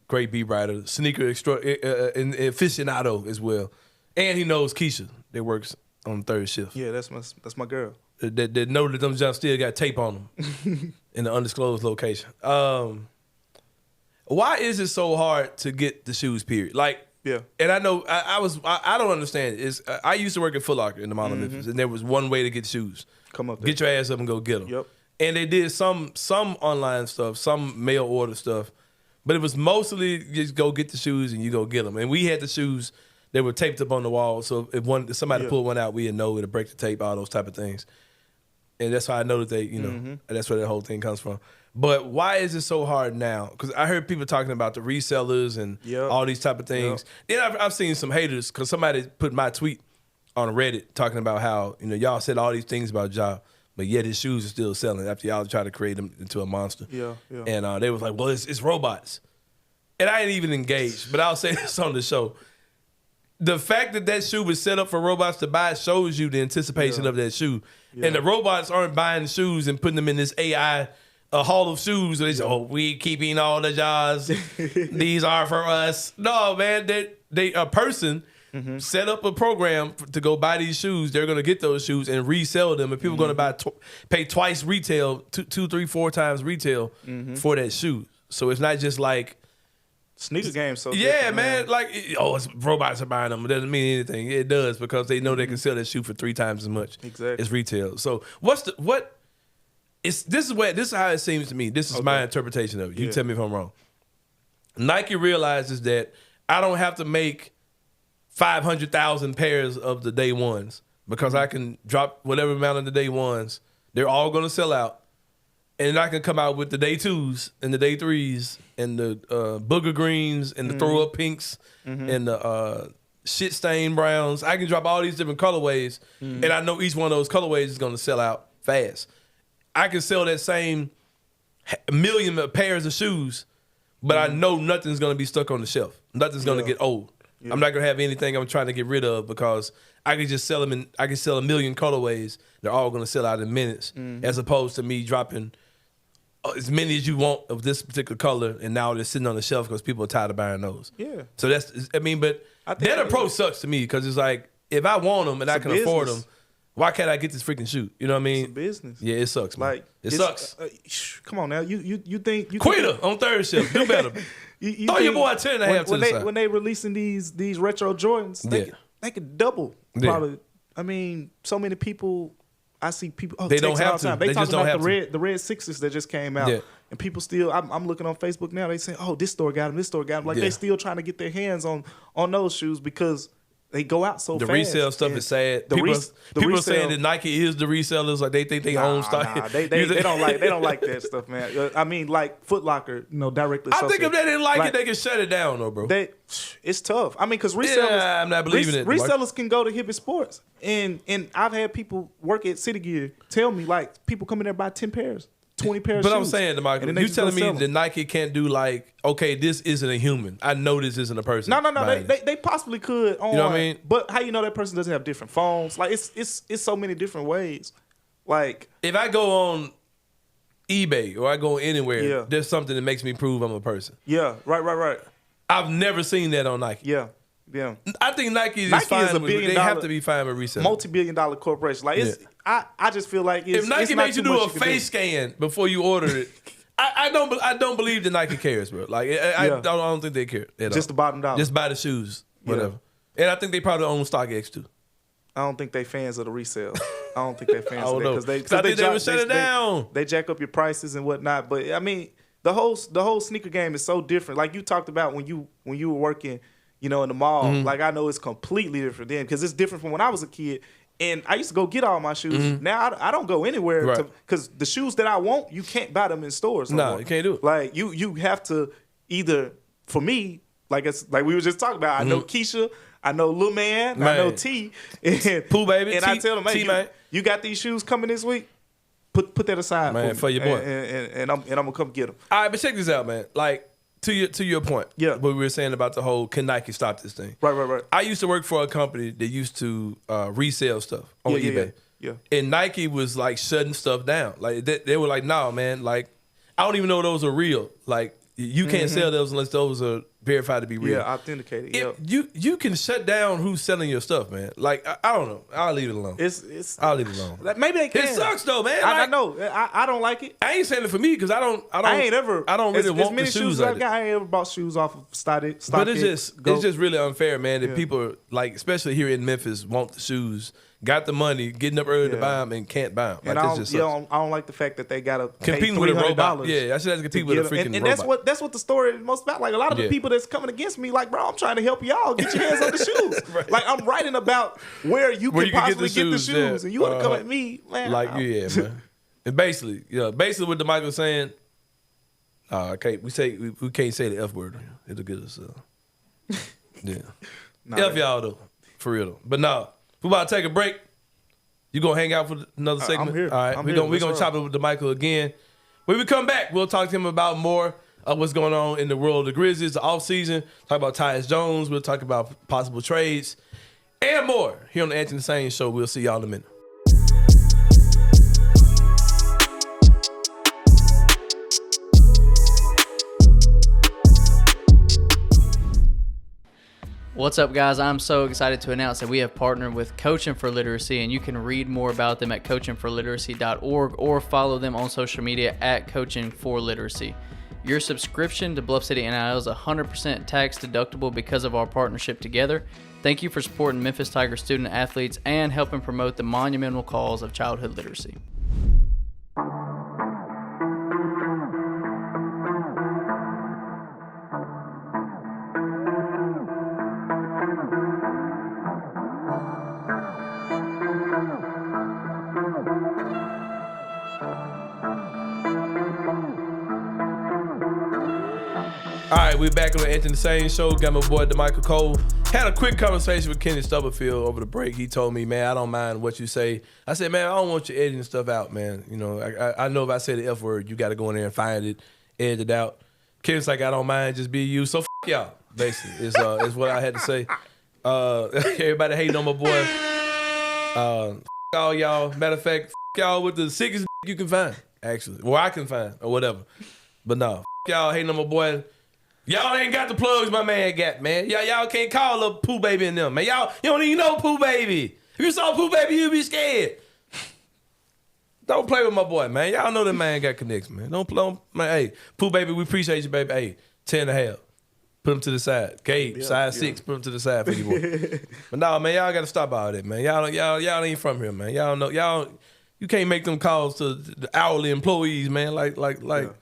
great beat writer, sneaker aficionado as well, and he knows Keisha that works on the third shift. Yeah, that's my girl. That know that them jumps still got tape on them in the undisclosed location. Why is it so hard to get the shoes? Period. Like. Yeah. And I know I don't understand. I used to work at Foot Locker in the mall of Memphis, and there was one way to get shoes. Come up there. Get your ass up and go get them. Yep. And they did some online stuff, some mail order stuff, but it was mostly just go get the shoes and you go get them. And we had the shoes that were taped up on the wall, so if somebody pulled one out, we'd know it'd break the tape, all those type of things. And that's how I know that they, that's where that whole thing comes from. But why is it so hard now? Because I heard people talking about the resellers and all these type of things. Then I've seen some haters because somebody put my tweet on Reddit talking about how y'all said all these things about Ja, but yet his shoes are still selling after y'all try to create him into a monster. Yeah. And they was like, well, it's robots. And I ain't even engaged, but I'll say this on the show. The fact that shoe was set up for robots to buy shows you the anticipation of that shoe. Yeah. And the robots aren't buying shoes and putting them in this AI hall of shoes. And they say, we keeping all the jars. These are for us. No, man, a person set up a program to go buy these shoes. They're going to get those shoes and resell them. And people are going to pay twice retail, two, three, 4 times retail for that shoe. So it's not just like, sneaker game, so yeah, man. Like, it's robots are buying them. It doesn't mean anything. It does because they know they can sell that shoe for 3 times as much. Exactly. As retail. So this is how it seems to me. This is my interpretation of it. You tell me if I'm wrong. Nike realizes that I don't have to make 500,000 pairs of the day ones because I can drop whatever amount of the day ones. They're all going to sell out. And I can come out with the day 2s and the day 3s and the booger greens and the throw up pinks and the shit stained browns. I can drop all these different colorways, and I know each one of those colorways is going to sell out fast. I can sell that same million pairs of shoes, but I know nothing's going to be stuck on the shelf. Nothing's going to get old. I'm not going to have anything I'm trying to get rid of because I can just sell them I can sell a million colorways. They're all going to sell out in minutes, as opposed to me dropping as many as you want of this particular color, and now they're sitting on the shelf because people are tired of buying those. Yeah. So but that approach sucks to me because it's like, if I want them and I can afford them, why can't I get this freaking shoe? You know what I mean? It's a business. Yeah, it sucks, man. Like, it sucks. Come on now. You think Quita on third shift. Do better. Throw your boy 10 and a half to the side. When they releasing these retro Jordans, they could double probably. I mean, so many people. I see people. Oh, they don't have to. They just talking don't about have the red sixes that just came out, and people still. I'm looking on Facebook now. They say, "Oh, this store got them. This store got them." Like they still trying to get their hands on those shoes because they go out so The fast. resale stuff is sad. People are saying that Nike is the resellers. Like they think they own stock. Nah, they don't like that stuff, man. I mean, like Foot Locker, directly. I think if they didn't like it, they can shut it down, though, bro. It's tough. I mean, because resellers, I'm not believing it. Resellers can go to Hibbett Sports, and I've had people work at City Gear tell me like people come in there buy 10 pairs. 20 pairs of shoes. But I'm saying, DeMichael, you telling me that Nike can't do like, okay, this isn't a human. I know this isn't a person. No. They possibly could. You know what I mean? But how you know that person doesn't have different phones? Like it's so many different ways. Like if I go on eBay or I go anywhere, there's something that makes me prove I'm a person. Yeah, right. I've never seen that on Nike. Yeah. I think Nike is fine. They have to be fine with resale. Multi-billion-dollar corporation. Like I just feel like if Nike makes you do a face scan before you order it, I don't believe that Nike cares, bro. Like I don't think they care at all. Just the bottom dollar. Just buy the shoes, whatever. And I think they probably own StockX too. I don't think they fans of the resale. I don't think they fans of that because they would shut it down. They jack up your prices and whatnot. But I mean, the whole sneaker game is so different. Like you talked about when you were working, in the mall. Mm-hmm. Like I know it's completely different then because it's different from when I was a kid. And I used to go get all my shoes. Mm-hmm. Now I don't go anywhere because the shoes that I want, you can't buy them in stores. No, you can't do it. Like you have to either, for me, like we were just talking about. I know Keisha, I know Lil Man, I know T, and Pooh Baby, and I tell them, hey, you got these shoes coming this week. Put that aside, man, for your boy, and I'm gonna come get them. All right, but check this out, man. Like to your point, what we were saying about the whole can Nike stop this thing? Right. I used to work for a company that used to resell stuff on eBay. Yeah. And Nike was like shutting stuff down. Like they were like, nah, man. Like I don't even know those are real. Like you can't sell those unless those are verified to be real. Yeah, authenticated. You can shut down who's selling your stuff, man. Like I don't know. I'll leave it alone. I'll leave it alone. Maybe they can. It sucks though, man. I know. I don't like it. I ain't saying it for me because I don't really want the shoes. I ain't ever bought shoes off of StockX. But it's just really unfair, man. That people like, especially here in Memphis, want the shoes. Got the money, getting up early to buy them, and can't buy them. And I don't like the fact that they gotta competing with a robot. Yeah, I should have to compete with a freaking robot. And that's what the story is most about. Like a lot of the people that's coming against me, like, bro, I'm trying to help y'all get your hands on the shoes. Right. Like I'm writing about where you can possibly get the shoes, and you want to come at me, man. Like man. And basically what DeMichael was saying. We can't say the F word. It'll get us. F y'all though, for real though. But no. We about to take a break. You gonna hang out for another segment? I'm here. All right, we're gonna chop it with DeMichael again. When we come back, we'll talk to him about more of what's going on in the world of the Grizzlies, the offseason. Talk about Tyus Jones. We'll talk about possible trades and more here on the Anthony Sain Show. We'll see y'all in a minute. What's up, guys? I'm so excited to announce that we have partnered with Coaching for Literacy, and you can read more about them at coachingforliteracy.org or follow them on social media at Coaching for Literacy. Your subscription to Bluff City NIL is 100% tax deductible because of our partnership together. Thank you for supporting Memphis Tiger student athletes and helping promote the monumental cause of childhood literacy. All right, we're back on the Anthony Sain Show. Got my boy DeMichael Cole. Had a quick conversation with Kenny Stubblefield over the break. He told me, man, I don't mind what you say. I said, man, I don't want you editing stuff out, man. You know, I know if I say the F word, you got to go in there and find it, edit it out. Kenny's like, I don't mind, just be you. So f*** y'all, basically, is what I had to say. Everybody hating on my boy. F*** all y'all. Matter of fact, f*** y'all with the sickest you can find, actually. Or I can find, or whatever. But no, f*** y'all hating on my boy. Y'all ain't got the plugs my man got, man. Y'all can't call up Pooh Baby and them, man. You don't even know Pooh Baby. If you saw Pooh Baby, you'd be scared. Don't play with my boy, man. Y'all know that man got connects, man. Don't man. Hey, Pooh Baby, we appreciate you, baby. Hey, 10.5. Put him to the side. Gabe, size 6. Put him to the side for you, boy. But no, man, y'all got to stop all that, man. Y'all ain't from here, man. Y'all know you can't make them calls to the hourly employees, man. Like from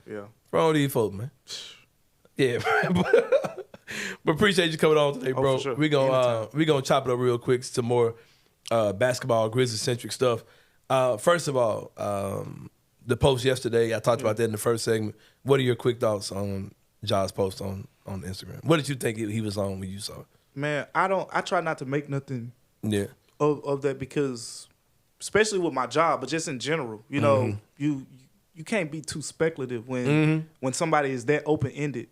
all these folks, man. Yeah, But appreciate you coming on today, bro. For sure. We gonna chop it up real quick to more basketball, Grizzlies centric stuff. First of all, the post yesterday, I talked about that in the first segment. What are your quick thoughts on Ja's post on Instagram? What did you think he was on when you saw it? Man, I try not to make nothing of that because, especially with my job, but just in general, you know, you can't be too speculative when somebody is that open ended.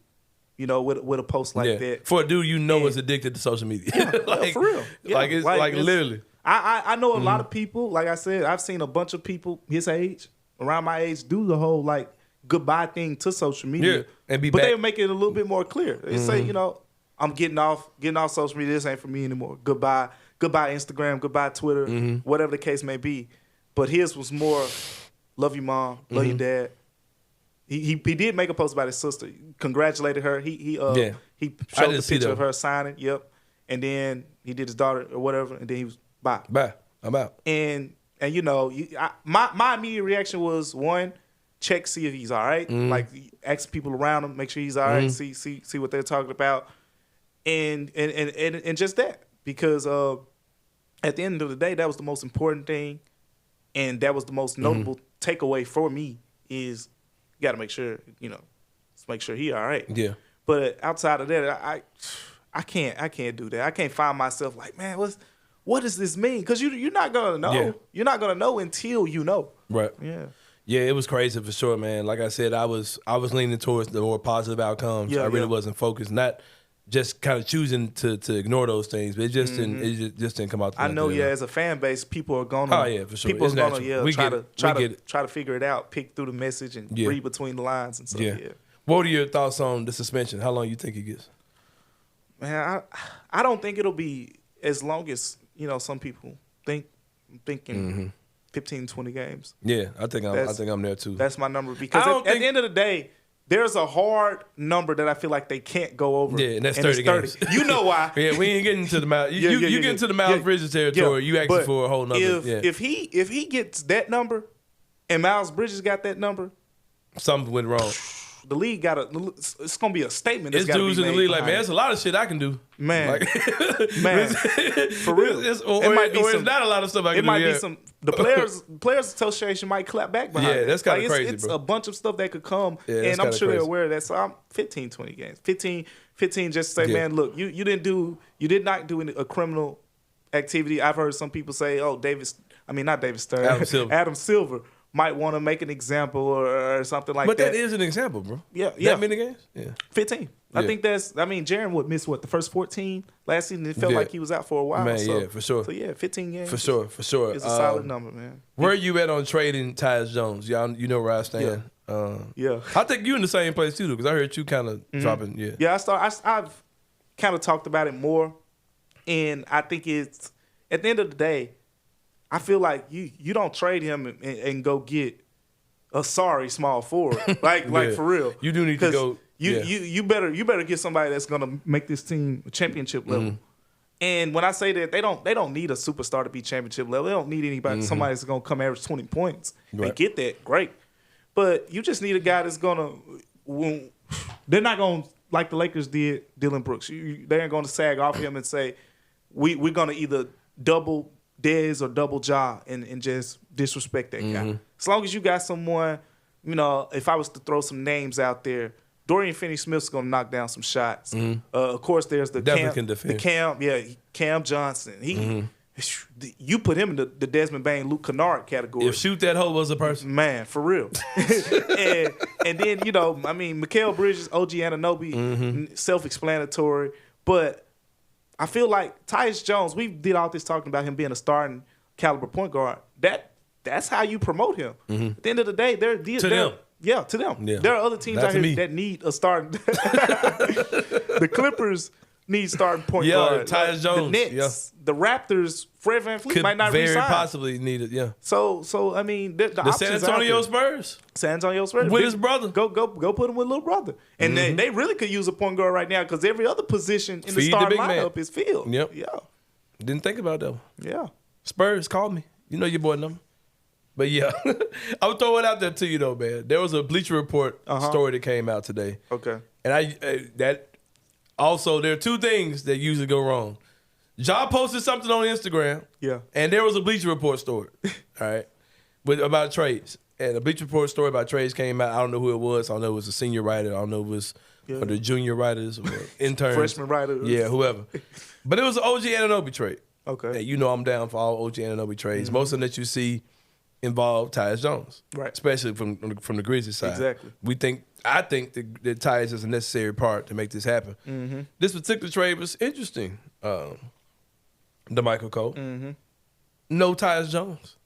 You know, with a post like that. For a dude is addicted to social media. Yeah, for real. Yeah. It's literally. I know a lot of people, like I said, I've seen a bunch of people his age, around my age, do the whole like goodbye thing to social media. Yeah, and but they make it a little bit more clear. They say, you know, I'm getting off social media. This ain't for me anymore. Goodbye Instagram, goodbye Twitter, whatever the case may be. But his was more, love you mom, love you dad. He did make a post about his sister. He congratulated her. He showed the picture of her signing. Yep. And then he did his daughter or whatever. And then he was bye. I'm out. And you know, my immediate reaction was one, check, see if he's all right. Like ask people around him, make sure he's all right. See what they're talking about. And just that, because at the end of the day, that was the most important thing, and that was the most notable takeaway for me is. You got to make sure, you know, make sure he all right. Yeah. But outside of that, I can't do that. I can't find myself like, man, what does this mean? Because you're not gonna know. Yeah. You're not gonna know until you know. Right. Yeah. Yeah, it was crazy for sure, man. Like I said, I was leaning towards the more positive outcomes. Yeah, I really wasn't focused, not just kind of choosing to ignore those things, but it just didn't come out. I know, as a fan base, people are gonna. Oh yeah, for sure. People are gonna try to figure it out, pick through the message, and read between the lines and stuff. Yeah. What are your thoughts on the suspension? How long you think it gets? Man, I don't think it'll be as long as some people think. I'm thinking 15, 20 games. Yeah, I think I'm there too. That's my number because at the end of the day. There's a hard number that I feel like they can't go over. Yeah, and that's 30 games. You know why? Yeah, we ain't getting to the Miles. You get into the Miles Bridges territory. You asking for a whole number. If he gets that number, and Miles Bridges got that number, something went wrong. The league it's gonna be a statement. It's dudes in the league like, man, there's a lot of shit I can do. Man, for real. It's not a lot of stuff I can do. It might be some. The players association might clap back behind it. Yeah, that's kind of crazy, it's bro. a bunch of stuff that could come, and I'm sure they're aware of that. So I'm 15, 20 games. 15 just to say, man, look, you did not do a criminal activity. I've heard some people say, oh, not David Stern, Adam Silver might want to make an example or something like that. But that is an example, bro. Yeah. That many games? Yeah. 15. I think Jaren would miss the first 14 last season. It felt like he was out for a while. Man, yeah, for sure. So, 15 games. For sure. It's a solid number, man. Where are you at on trading Tyus Jones? Y'all, you know where I stand. Yeah. I think you in the same place too, because I heard you kind of dropping. Yeah. Yeah, I've kind of talked about it more, and I think it's at the end of the day, I feel like you don't trade him and go get a sorry small forward, like for real. You do need to go. You better get somebody that's gonna make this team a championship level. And when I say that, they don't need a superstar to be championship level. They don't need anybody, somebody that's gonna come average 20 points and get that. Great, but you just need a guy that's gonna. They're not gonna like the Lakers did Dylan Brooks. They ain't gonna sag off him and say we're gonna either double Dez or double Ja and just disrespect that guy. As long as you got someone, if I was to throw some names out there, Dorian Finney-Smith's going to knock down some shots. Of course, there's the Cam Johnson. You put him in the Desmond Bain, Luke Kennard category. If shoot that hole was a person. Man, for real. and then, Mikal Bridges, OG Anunoby, self-explanatory. But I feel like Tyus Jones, we did all this talking about him being a starting caliber point guard. That's how you promote him. At the end of the day, to them. Yeah. There are other teams out here that need a starting. The Clippers need starting point guard. Tyus Jones. The Nets, the Raptors, Fred VanVleet might not resign. Very possibly need it. Yeah. So the San Antonio Spurs. San Antonio Spurs with his brother. Go put him with little brother. And they really could use a point guard right now because every other position in the starting lineup is filled. Yep. Yeah. Didn't think about that one. Yeah. Spurs, call me. You know your boy number. But yeah, I'm throwing it out there to you though, man. There was a Bleacher Report story that came out today. Okay. And that Also, there are two things that usually go wrong. Ja posted something on Instagram. Yeah. And there was a Bleacher Report story. All right. About trades. And a Bleacher Report story about trades came out. I don't know who it was. I don't know if it was a senior writer. I don't know if it was or the junior writers or interns. Freshman writers. Yeah, whoever. But it was an OG Anunoby trade. Okay. And you know I'm down for all OG Anunoby trades. Most of them that you see involve Tyus Jones. Right. Especially from the Grizzlies side. Exactly. I think that Tyus is a necessary part to make this happen. This particular trade was interesting. DeMichael Cole. No Tyus Jones.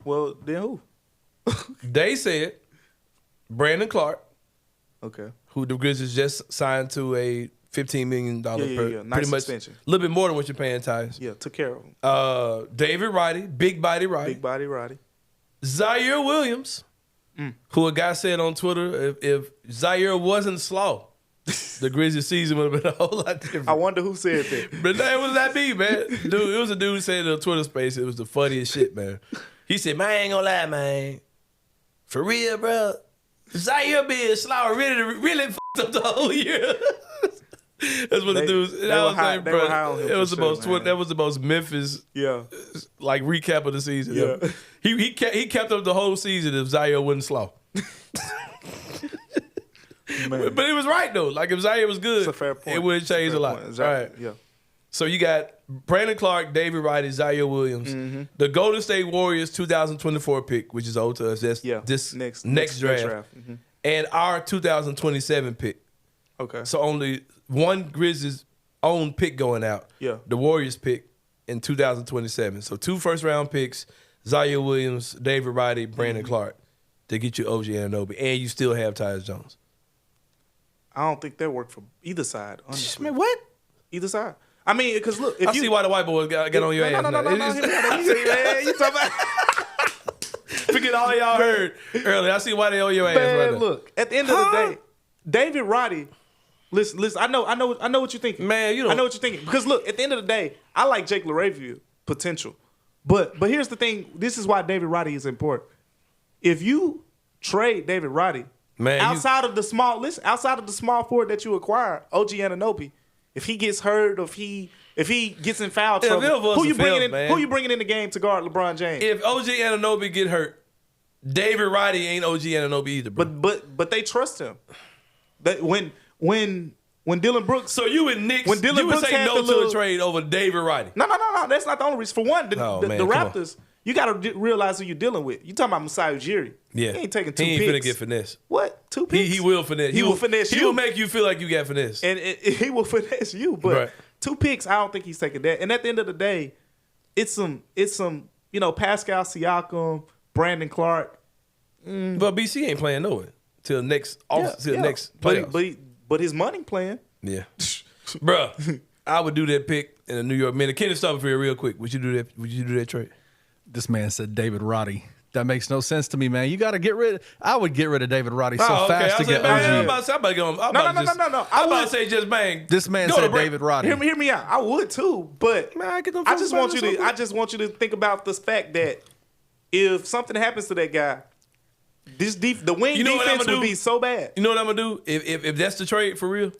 Well, then who? They said Brandon Clark, Okay. who the Grizzlies just signed to a $15 million Yeah. Nice pretty much extension. a little bit more than what you're paying Tyus. Yeah, took care of him. David Roddy, Big Body Roddy. Big body Roddy. Zaire Williams, who a guy said on Twitter, if Zaire wasn't slow, the Grizzlies season would have been a whole lot different. I wonder who said that. But that was that me, man. Dude, it was a dude who said in a Twitter space, it was the funniest shit, man. He said, man, I ain't gonna lie, man. For real, bro. Zaire being slow really fucked up the whole year. That's what the dudes. That was like, bro. It was the most. That was the most Memphis. Yeah. Like recap of the season. Yeah. He kept up the whole season if Zaire wasn't slow. But it was right though. Like if Zaire was good, It's a fair point. it would change a lot. Exactly. Right. Yeah. So you got Brandon Clark, David Roddy, Zaire Williams, the Golden State Warriors 2024 pick, which is owed to us. That's this next draft. And our 2027 pick. Okay. So only one Grizzlies own pick going out. Yeah. The Warriors pick in 2027. So 2 first-round picks, Zaire Williams, David Roddy, Brandon Clark, to get you OG Anunoby. And you still have Tyus Jones. I don't think that worked for either side. Honestly. Man, what? Either side. I mean, because look, if I see why the white boys got on your ass. No. You talking about? Forget all y'all heard earlier. I see why they on your ass right now. Look, at the end of the day, David Roddy. Listen. I know what you're thinking. Man, you don't. I know what you're thinking. Because look, at the end of the day, I like Jake LaRavia potential, but here's the thing. This is why David Roddy is important. If you trade David Roddy, outside of the small forward that you acquire, OG Anunoby, if he gets hurt, or if he gets in foul trouble, who you bringing in the game to guard LeBron James? If OG Anunoby get hurt, David Roddy ain't OG Anunoby either, bro. But they trust him. That when Dylan Brooks, so you and Knicks, when Dylan you would Brooks say no to little, a trade over David Roddy? No. That's not the only reason. For one, the Raptors, you got to realize who you're dealing with. You talking about Masai Ujiri? Yeah, he ain't taking 2 picks. He ain't finna get finesse. What? 2 picks? He will finesse. He will finesse you. He will make you feel like you got finesse, and he will finesse you. But 2 picks, I don't think he's taking that. And at the end of the day, it's some Pascal Siakam, Brandon Clark. But BC ain't playing no one till next next playoffs. But his money playing. Yeah, bruh, I would do that pick in a New York minute. Kenny, stop for you real quick. Would you do that? Would you do that trade? This man said David Roddy. That makes no sense to me, man. You got to get rid. I would get rid of David Roddy fast to get OG. I'm about to say just bang. This man said David Roddy. Hear me out. I would too, but I just want you to think about this fact that if something happens to that guy, the wing defense would be so bad. You know what I'm gonna do? If that's the trade for real,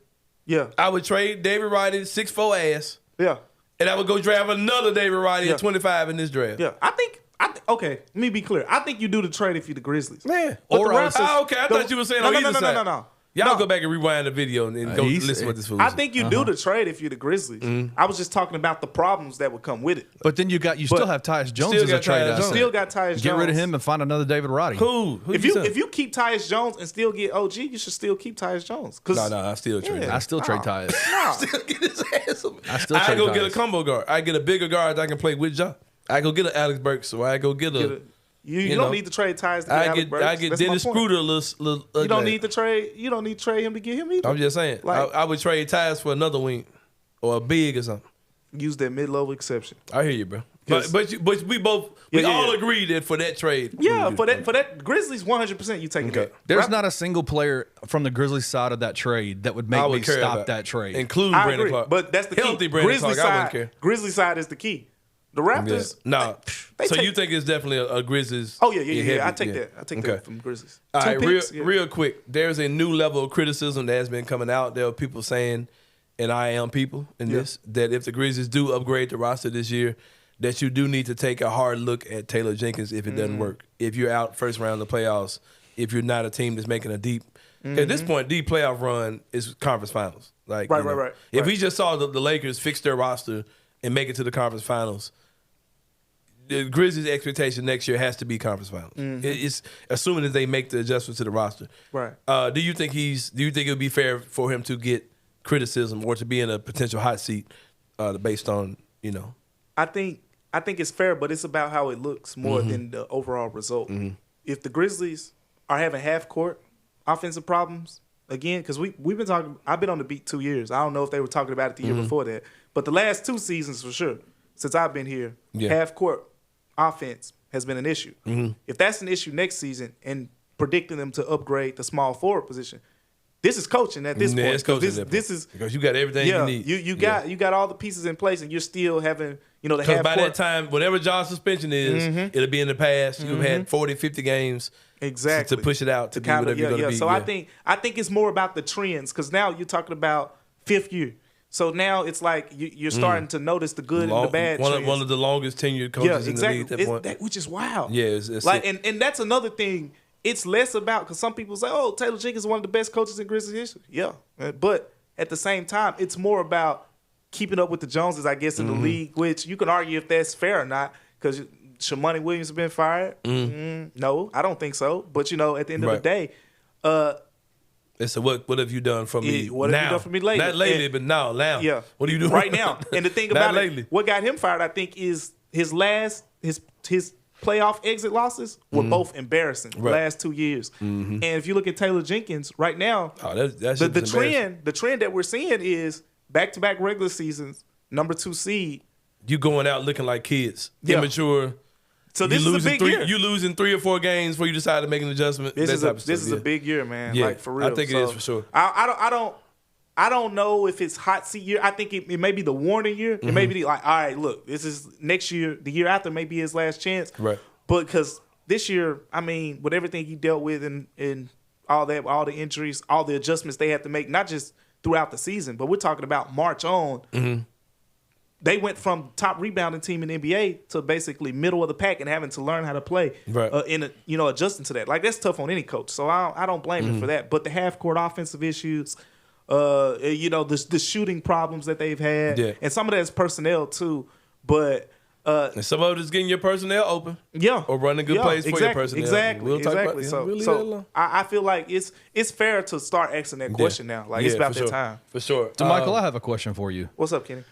yeah, I would trade David Roddy 6'4" ass. Yeah, and I would go draft another David Roddy at 25 in this draft. Yeah, okay, let me be clear. I think you do the trade if you're the Grizzlies. Man. Or the Raptors. Okay, I thought you were saying on either side. No. Y'all go back and rewind the video and go listen what this fool I think you do the trade if you're the Grizzlies. I was just talking about the problems that would come with it. But then you still have Tyus Jones as a trade asset. Still got Tyus Jones. Get rid of him and find another David Roddy. Who if you keep Tyus Jones and still get OG, you should still keep Tyus Jones. No, I still trade him. I still trade Tyus. I still get his ass. I go get a combo guard. I get a bigger guard that I can play with Ja. I go get an Alex Burks, so I go get a. You don't need to trade Tyus to get Alex Burks. I get Dennis Schroeder a little. You don't need to trade. You don't need to trade him to get him either. I'm just saying. I would trade Tyus for another wing or a big or something. Use that mid-level exception. I hear you, bro. But we all agree that for that trade. Yeah, for that Grizzlies 100% you taking that. There's not a single player from the Grizzlies side of that trade that would make me stop that trade. Including Brandon Clark. But that's the healthy key. Brandon Clark, I wouldn't care. Grizzlies side is the key. The Raptors. No. So you think it's definitely a Grizzlies? Oh yeah. I take that from Grizzlies. All right, real quick. There's a new level of criticism that has been coming out. There are people saying and I am people in this, that if the Grizzlies do upgrade the roster this year, that you do need to take a hard look at Taylor Jenkins if it doesn't work. If you're out first round of the playoffs, if you're not a team that's making a deep at this point, deep playoff run is conference finals. Like Right. If we just saw the Lakers fix their roster and make it to the conference finals, the Grizzlies' expectation next year has to be conference finals. It's assuming that they make the adjustments to the roster. Right. Do you think it would be fair for him to get criticism or to be in a potential hot seat based on, I think it's fair, but it's about how it looks more than the overall result. If the Grizzlies are having half court offensive problems again, because we've been talking. I've been on the beat 2 years. I don't know if they were talking about it the year before that, but the last 2 seasons for sure since I've been here, half court offense has been an issue. If that's an issue next season and predicting them to upgrade the small forward position, this is coaching at this point. It's coaching this is because you got everything you need. You got all the pieces in place, and you're still having the half Because by court. that time, whatever John's suspension is, it'll be in the past. You've had 40, 50 games exactly to push it out to be kind whatever you're going to be. So I think it's more about the trends because now you're talking about 5th year. So now it's like you're starting to notice the good and the bad. One of the longest tenured coaches in the league at that point. Which is wild. Yeah, it's like and that's another thing. It's less about because some people say, "Oh, Taylor Jenkins is one of the best coaches in Grizzlies history." Yeah, but at the same time, it's more about keeping up with the Joneses, I guess, in the league. Which you can argue if that's fair or not because Shamonte Williams has been fired. No, I don't think so. But at the end of the day, it's what have you done for me? What have you done for me lately? Not lately, but now. Yeah, what are you doing right now? And the thing about it, what got him fired, I think, is his playoff exit losses were both embarrassing the last 2 years. And if you look at Taylor Jenkins right now, the trend that we're seeing is back-to-back regular seasons, number 2 seed. You going out looking like kids, immature. So this is a big year. You losing 3 or 4 games before you decide to make an adjustment. This is a big year, man. Yeah, like for real. I think it is for sure. I don't know if it's hot seat year. I think it may be the warning year. It may be like, all right, look, this is next year. The year after may be his last chance. Right. But because this year, I mean, with everything he dealt with and all that, all the injuries, all the adjustments they have to make, not just throughout the season, but we're talking about March on. They went from top rebounding team in the NBA to basically middle of the pack and having to learn how to play adjusting to that. Like that's tough on any coach. So I don't blame him for that. But the half court offensive issues, the shooting problems that they've had, and some of that is personnel too. But and some of it is getting your personnel open, or running good plays for your personnel. Exactly. So I feel like it's fair to start asking that question now. Like it's about that time for sure. Michael, I have a question for you. What's up, Kenny?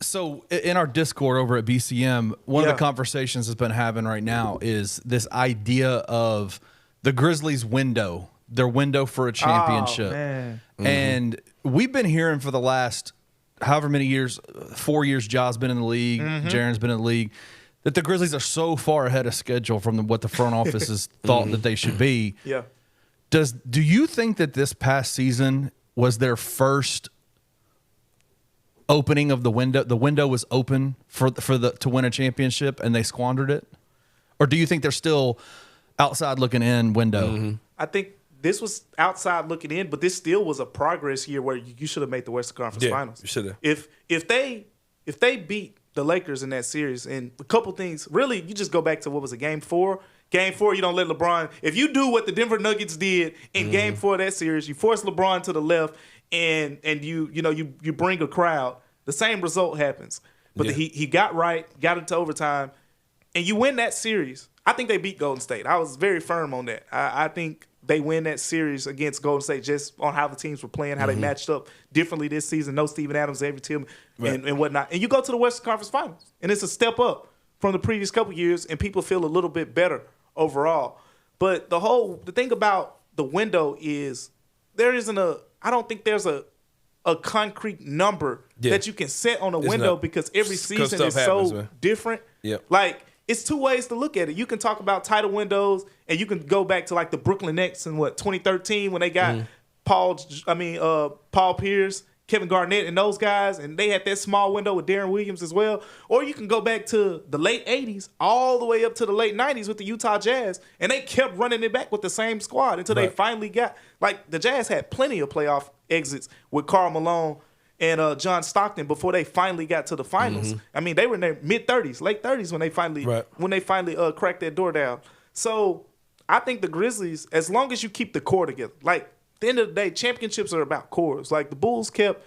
So in our Discord over at BCM, one of the conversations that's been having right now is this idea of the Grizzlies' window, their window for a championship. Oh, man. And we've been hearing for the last however many years, 4 years Ja's been in the league, Jaren's been in the league, that the Grizzlies are so far ahead of schedule from what the front office has thought that they should be. Yeah. Do you think that this past season was their first opening of the window? The window was open to win a championship and they squandered it? Or do you think they're still outside looking in window? I think this was outside looking in, but this still was a progress year where you should have made the Western Conference Finals. You should have. If they beat the Lakers in that series, and a couple things, really, you just go back to what was it, Game 4? Game 4, you don't let LeBron. If you do what the Denver Nuggets did in Game 4 of that series, you force LeBron to the left, and you bring a crowd, the same result happens. But he got right, got into overtime, and you win that series. I think they beat Golden State. I was very firm on that. I think they win that series against Golden State just on how the teams were playing, how they matched up differently this season. No Steven Adams, every team, and whatnot. And you go to the Western Conference Finals, and it's a step up from the previous couple years, and people feel a little bit better overall. But the thing about the window is I don't think there's a concrete number that you can set on a window because every season is so different. Yeah. Like, it's two ways to look at it. You can talk about title windows, and you can go back to like the Brooklyn Nets in 2013 when they got Paul Pierce Kevin Garnett and those guys, and they had that small window with Darren Williams as well. Or you can go back to the late 80s all the way up to the late 90s with the Utah Jazz, and they kept running it back with the same squad until they finally got – like the Jazz had plenty of playoff exits with Karl Malone and John Stockton before they finally got to the finals. I mean, they were in their mid-30s, late 30s when they finally cracked that door down. So I think the Grizzlies, as long as you keep the core together, like at the end of the day, championships are about cores. Like the Bulls kept,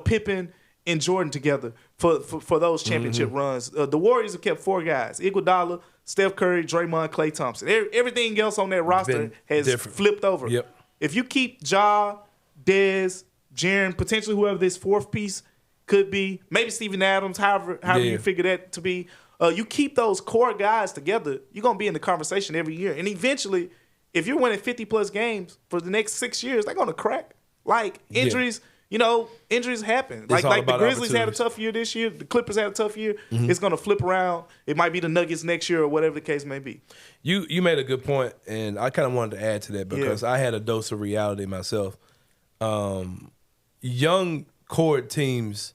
Pippen and Jordan together for those championship runs. The Warriors have kept 4 guys: Iguodala, Steph Curry, Draymond, Klay Thompson. Everything else on that roster has flipped over. Yep. If you keep Ja, Dez, Jaren, potentially whoever this fourth piece could be, maybe Steven Adams, however you figure that to be, you keep those core guys together, you're going to be in the conversation every year. And eventually, if you're winning 50-plus games for the next 6 years, they're going to crack. Like, injuries, injuries happen. Like the Grizzlies had a tough year this year. The Clippers had a tough year. It's going to flip around. It might be the Nuggets next year or whatever the case may be. You made a good point, and I kind of wanted to add to that because I had a dose of reality myself. Young core teams,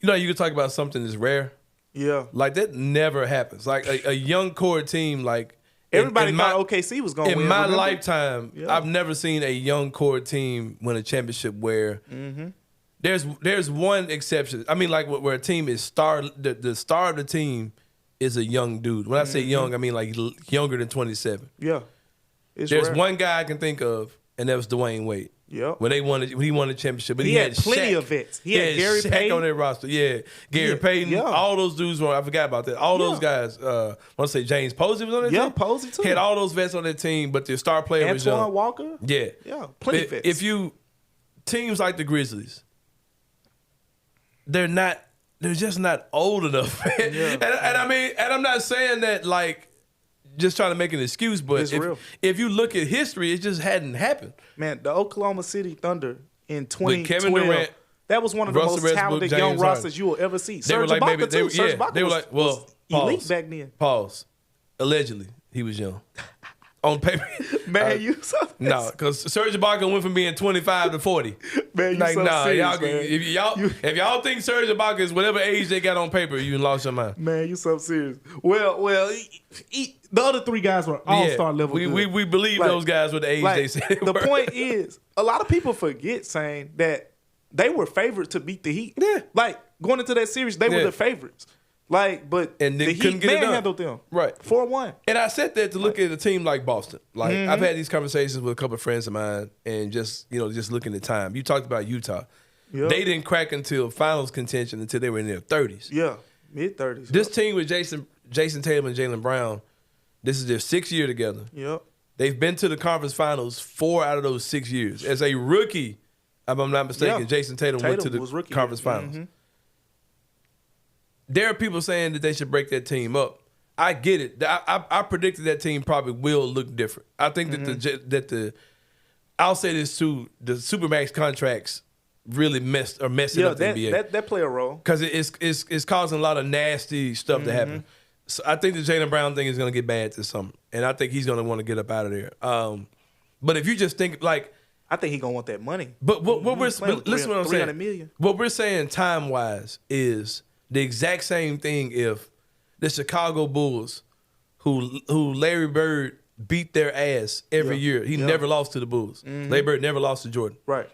you can talk about something that's rare. Yeah. Like, that never happens. Like, a young core team, like, everybody thought OKC was going to win. In my lifetime, I've never seen a young core team win a championship where there's one exception. I mean, like, where a team is the star of the team is a young dude. When I say young, I mean, like, younger than 27. Yeah. There's one guy I can think of, and that was Dwayne Wade. Yep. When he won the championship, but he had plenty Shaq. of vets. He had Gary Shaq Payton on that roster. Yeah, Gary Payton. Yeah. All those dudes were. I forgot about that. All those guys. I want to say James Posey was on that team. Yeah, Posey too. He had all those vets on that team, but the star player was young. Antoine Walker. Yeah, plenty of vets. If you teams like the Grizzlies, they're just not old enough. and I'm not saying that like just trying to make an excuse, but if you look at history, it just hadn't happened. Man, the Oklahoma City Thunder in 2012, Kevin Durant, that was one of the most talented young rosters you will ever see. Serge Ibaka too. Serge Ibaka was elite back then. Pause. Allegedly, he was young. On paper. Man, you so no, because Serge Ibaka went from being 25 to 40. Man, you so serious, man. If y'all think Serge Ibaka is whatever age they got on paper, you lost your mind. Man, you so serious. Well, the other 3 guys were all-star level. We believe those guys were the age they said they were. The point is, a lot of people forget saying that they were favored to beat the Heat. Yeah. Like, going into that series, they were the favorites. Like, but the Heat manhandled them. Right. 4-1. And I said that to look at a team like Boston. Like, I've had these conversations with a couple of friends of mine and just looking at time. You talked about Utah. Yep. They didn't crack until finals contention until they were in their 30s. Yeah, mid-30s. This team with Jason Tatum and Jaylen Brown, this is their 6th year together. Yep. They've been to the conference finals 4 out of those 6 years. As a rookie, if I'm not mistaken, Jason Tatum went to the conference finals. There are people saying that they should break that team up. I get it. I predicted that team probably will look different. I think that I'll say this too, the Supermax contracts really messing up the NBA. That play a role. Because it's causing a lot of nasty stuff to happen. So I think the Jaylen Brown thing is going to get bad this summer. And I think he's going to want to get up out of there. But if you just think like, I think he's going to want that money. But listen to what I'm saying. $300 million. What we're saying time-wise is the exact same thing if the Chicago Bulls, who Larry Bird beat their ass every year. He never lost to the Bulls. Larry Bird never lost to Jordan. Right.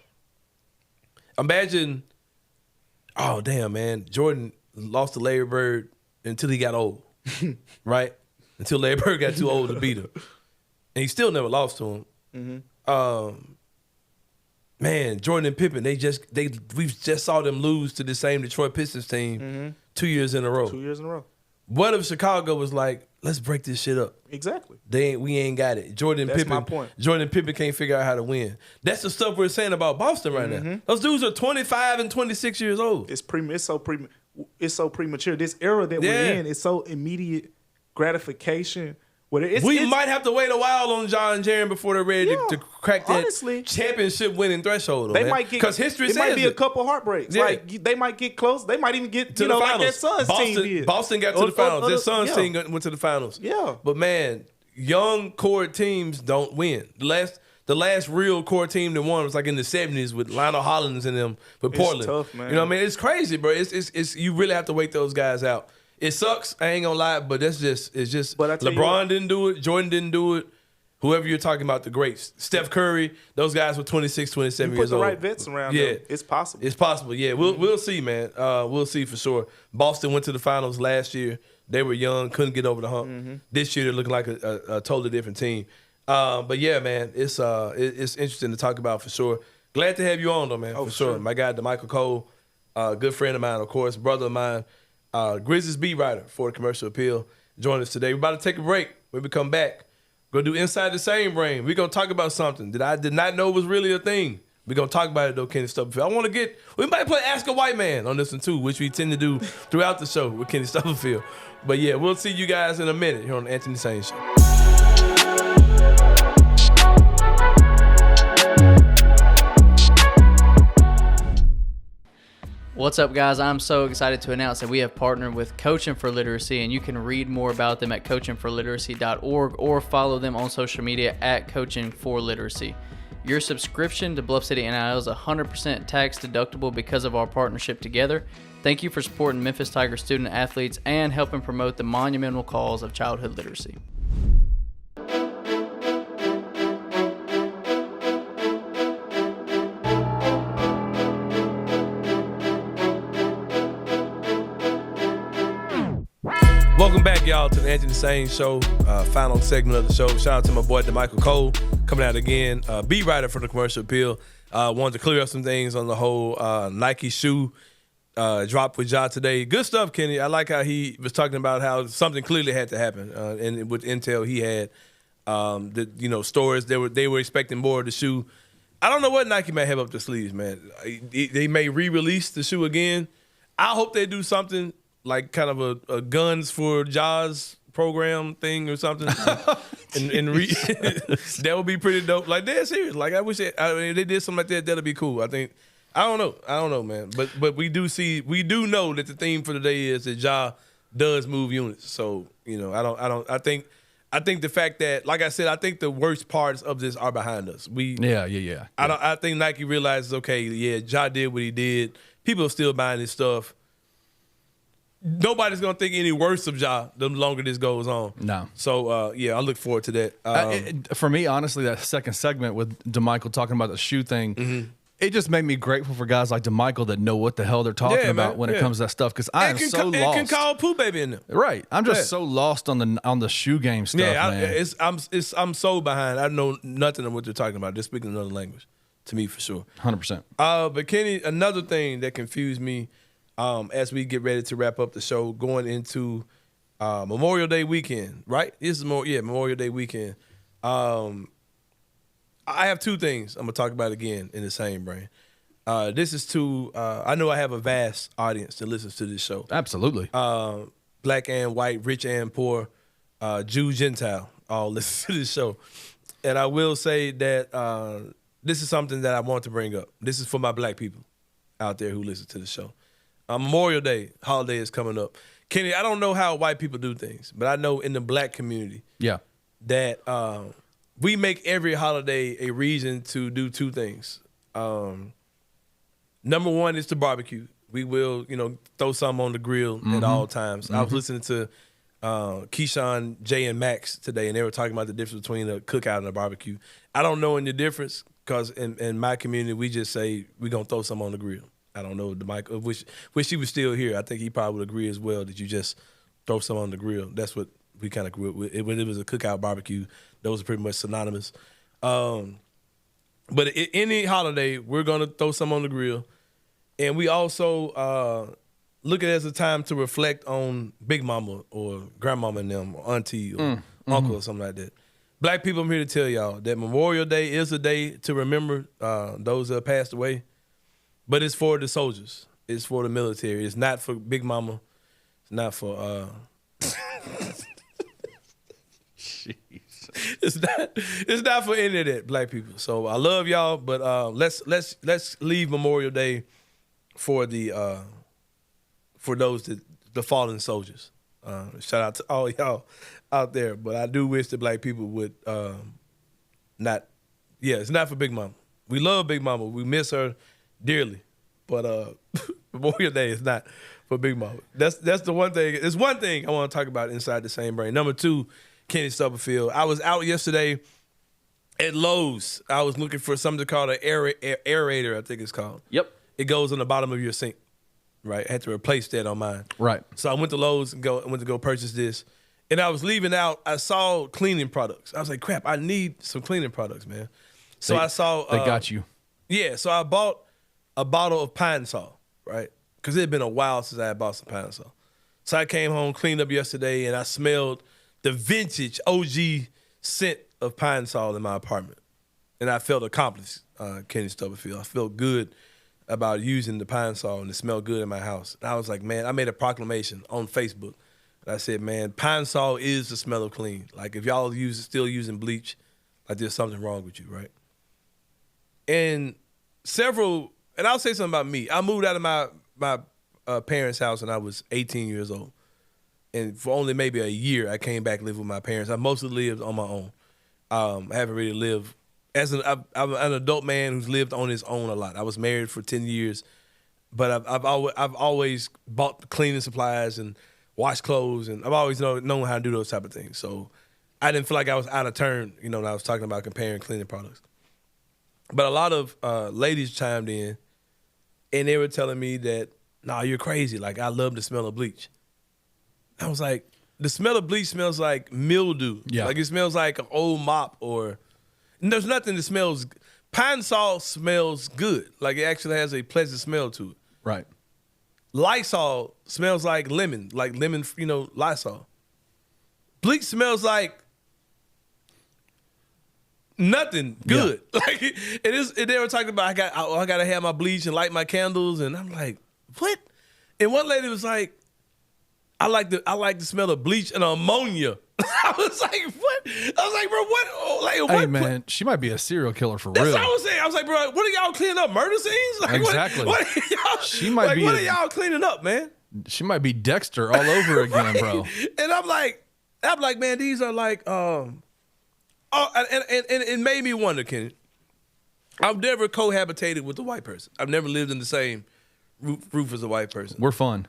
Imagine, oh, damn, man. Jordan lost to Larry Bird until he got old, right? Until Larry Bird got too old to beat him. And he still never lost to him. Man, Jordan and Pippen, we just saw them lose to the same Detroit Pistons team 2 years in a row. 2 years in a row. What if Chicago was like, let's break this shit up? Exactly. We ain't got it. That's my point. Jordan and Pippen can't figure out how to win. That's the stuff we're saying about Boston right now. Those dudes are 25 and 26 years old. It's so premature. This era that we're in is so immediate gratification. We might have to wait a while on Ja and Jaren before they're ready to crack that championship winning threshold. They might get, because history says might be a couple heartbreaks. Yeah. Like they might get close. They might even get to the finals. Like that Suns team did. Boston got to the finals. Their Suns team went to the finals. Yeah. But man, young core teams don't win. The the last real core team that won was like in the 70s with Lionel Hollins and them for Portland. Tough, man. You know what I mean? It's crazy, bro. It's you really have to wait those guys out. It sucks. I ain't gonna lie, but it's just. But I tell you LeBron what, didn't do it. Jordan didn't do it. Whoever you're talking about, the greats. Steph Curry, those guys were 26, 27 you years put the old. right vets around them, it's possible. It's possible, yeah. We'll see, man. We'll see for sure. Boston went to the finals last year. They were young, couldn't get over the hump. This year, they're looking like a totally different team. But yeah, man, it's interesting to talk about for sure. Glad to have you on, though, man, for sure. My guy, DeMichael Cole, good friend of mine, of course, brother of mine, Grizzlies beat writer for the Commercial Appeal, join us today. We're about to take a break. When we come back, we're going to do Inside the Same Brain. We're going to talk about something that I did not know was really a thing. We're going to talk about it, though, Kenny Stubblefield. We might play Ask a White Man on this one, too, which we tend to do throughout the show with Kenny Stubblefield. But, yeah, we'll see you guys in a minute here on the Anthony Sain Show. What's up, guys? I'm so excited to announce that we have partnered with Coaching for Literacy, and you can read more about them at coachingforliteracy.org or follow them on social media at Coaching for Literacy. Your subscription to Bluff City NIL is 100% tax deductible because of our partnership together. Thank you for supporting Memphis Tigers student athletes and helping promote the monumental cause of childhood literacy. Welcome back, y'all, to the Anthony Sain Show, final segment of the show. Shout out to my boy, DeMichael Cole, coming out again, beat writer for the Commercial Appeal. Wanted to clear up some things on the whole Nike shoe drop with Ja today. Good stuff, Kenny. I like how he was talking about how something clearly had to happen, and with intel he had, stores they were expecting more of the shoe. I don't know what Nike may have up their sleeves, man. They may re-release the shoe again. I hope they do something like kind of a Guns for Jaws program thing or something. That would be pretty dope. Like, they're serious. Like, I wish if they did something like that, that'd be cool. I don't know, man. But we do know that the theme for today is that Ja does move units. So, I think the fact that, like I said, I think the worst parts of this are behind us. Yeah. I think Nike realizes, okay, yeah, Ja did what he did. People are still buying his stuff. Nobody's gonna think any worse of Ja the longer this goes on. No. So I look forward to that. For me, honestly, that second segment with DeMichael talking about the shoe thing, it just made me grateful for guys like DeMichael that know what the hell they're talking about when it comes to that stuff. Because I am so lost. It can call Pooh Baby in there. Right. I'm just so lost on the shoe game stuff. Yeah, man. I'm so behind. I know nothing of what they're talking about. They're speaking another language to me for sure. 100%. But Kenny, another thing that confused me. As we get ready to wrap up the show, going into Memorial Day weekend, right? This is Memorial Day weekend. I have two things I'm gonna talk about again in the same brain. This is I know I have a vast audience that listens to this show. Absolutely. Black and white, rich and poor, Jew, Gentile, all listen to this show. And I will say that this is something that I want to bring up. This is for my black people out there who listen to the show. Memorial Day holiday is coming up. Kenny, I don't know how white people do things, but I know in the black community that we make every holiday a reason to do two things. Number one is to barbecue. We will, throw something on the grill at all times. I was listening to Keyshawn, Jay, and Max today, and they were talking about the difference between a cookout and a barbecue. I don't know any difference because in my community, we just say we're going to throw something on the grill. I don't know, DeMichael, wish he was still here. I think he probably would agree as well that you just throw some on the grill. That's what we kind of grew up with. When it was a cookout barbecue, those are pretty much synonymous. But any holiday, we're going to throw some on the grill. And we also look at it as a time to reflect on Big Mama or Grandmama and them or Auntie or Uncle or something like that. Black people, I'm here to tell y'all that Memorial Day is a day to remember those that have passed away. But it's for the soldiers. It's for the military. It's not for Big Mama. It's not for It's not for any of that, black people. So I love y'all, but let's leave Memorial Day for the fallen soldiers. Shout out to all y'all out there. But I do wish that black people would not Yeah, it's not for Big Mama. We love Big Mama. We miss her dearly. But Memorial Day is not for Big Mama. That's the one thing. There's one thing I want to talk about inside the same brain. Number 2, Kenny Stubblefield. I was out yesterday at Lowe's. I was looking for something called an aerator, I think it's called. Yep. It goes on the bottom of your sink, right? I had to replace that on mine. Right. So I went to Lowe's and went to go purchase this. And I was leaving out, I saw cleaning products. I was like, crap, I need some cleaning products, man. So I saw. They got you. Yeah, so I bought a bottle of Pine Sol, right? Because it had been a while since I had bought some Pine Sol. So I came home, cleaned up yesterday, and I smelled the vintage OG scent of Pine Sol in my apartment. And I felt accomplished, Kenny Stubblefield. I felt good about using the Pine Sol, and it smelled good in my house. And I was like, man, I made a proclamation on Facebook. And I said, man, Pine Sol is the smell of clean. Like, if y'all still using bleach, like there's something wrong with you, right? And I'll say something about me. I moved out of my parents' house when I was 18 years old. And for only maybe a year, I came back and lived with my parents. I mostly lived on my own. I haven't really lived I'm an adult man who's lived on his own a lot. I was married for 10 years, but I've always bought cleaning supplies and washed clothes, and I've always known how to do those type of things. So I didn't feel like I was out of turn, when I was talking about comparing cleaning products. But a lot of ladies chimed in, and they were telling me that, nah, you're crazy. Like, I love the smell of bleach. I was like, the smell of bleach smells like mildew. Yeah. Like, it smells like an old mop there's nothing that smells. Pine Sol smells good. Like, it actually has a pleasant smell to it. Right. Lysol smells like lemon, Lysol. Bleach smells like nothing good. Yeah. Like, it is. And they were talking about I got to have my bleach and light my candles, and I'm like, what? And one lady was like, I like the smell of bleach and ammonia. I was like, what? I was like, bro, what? Oh, like, Hey, what? man, she might be a serial killer for That's real. what I was saying. I was like, bro, what are y'all cleaning up? Murder scenes? Like, Exactly. What are y'all, She might like, be what are y'all cleaning up, man? She might be Dexter all over again, bro. And I'm like, man, these are like, and it made me wonder, Kenny. I've never cohabitated with a white person. I've never lived in the same roof as a white person. We're fun.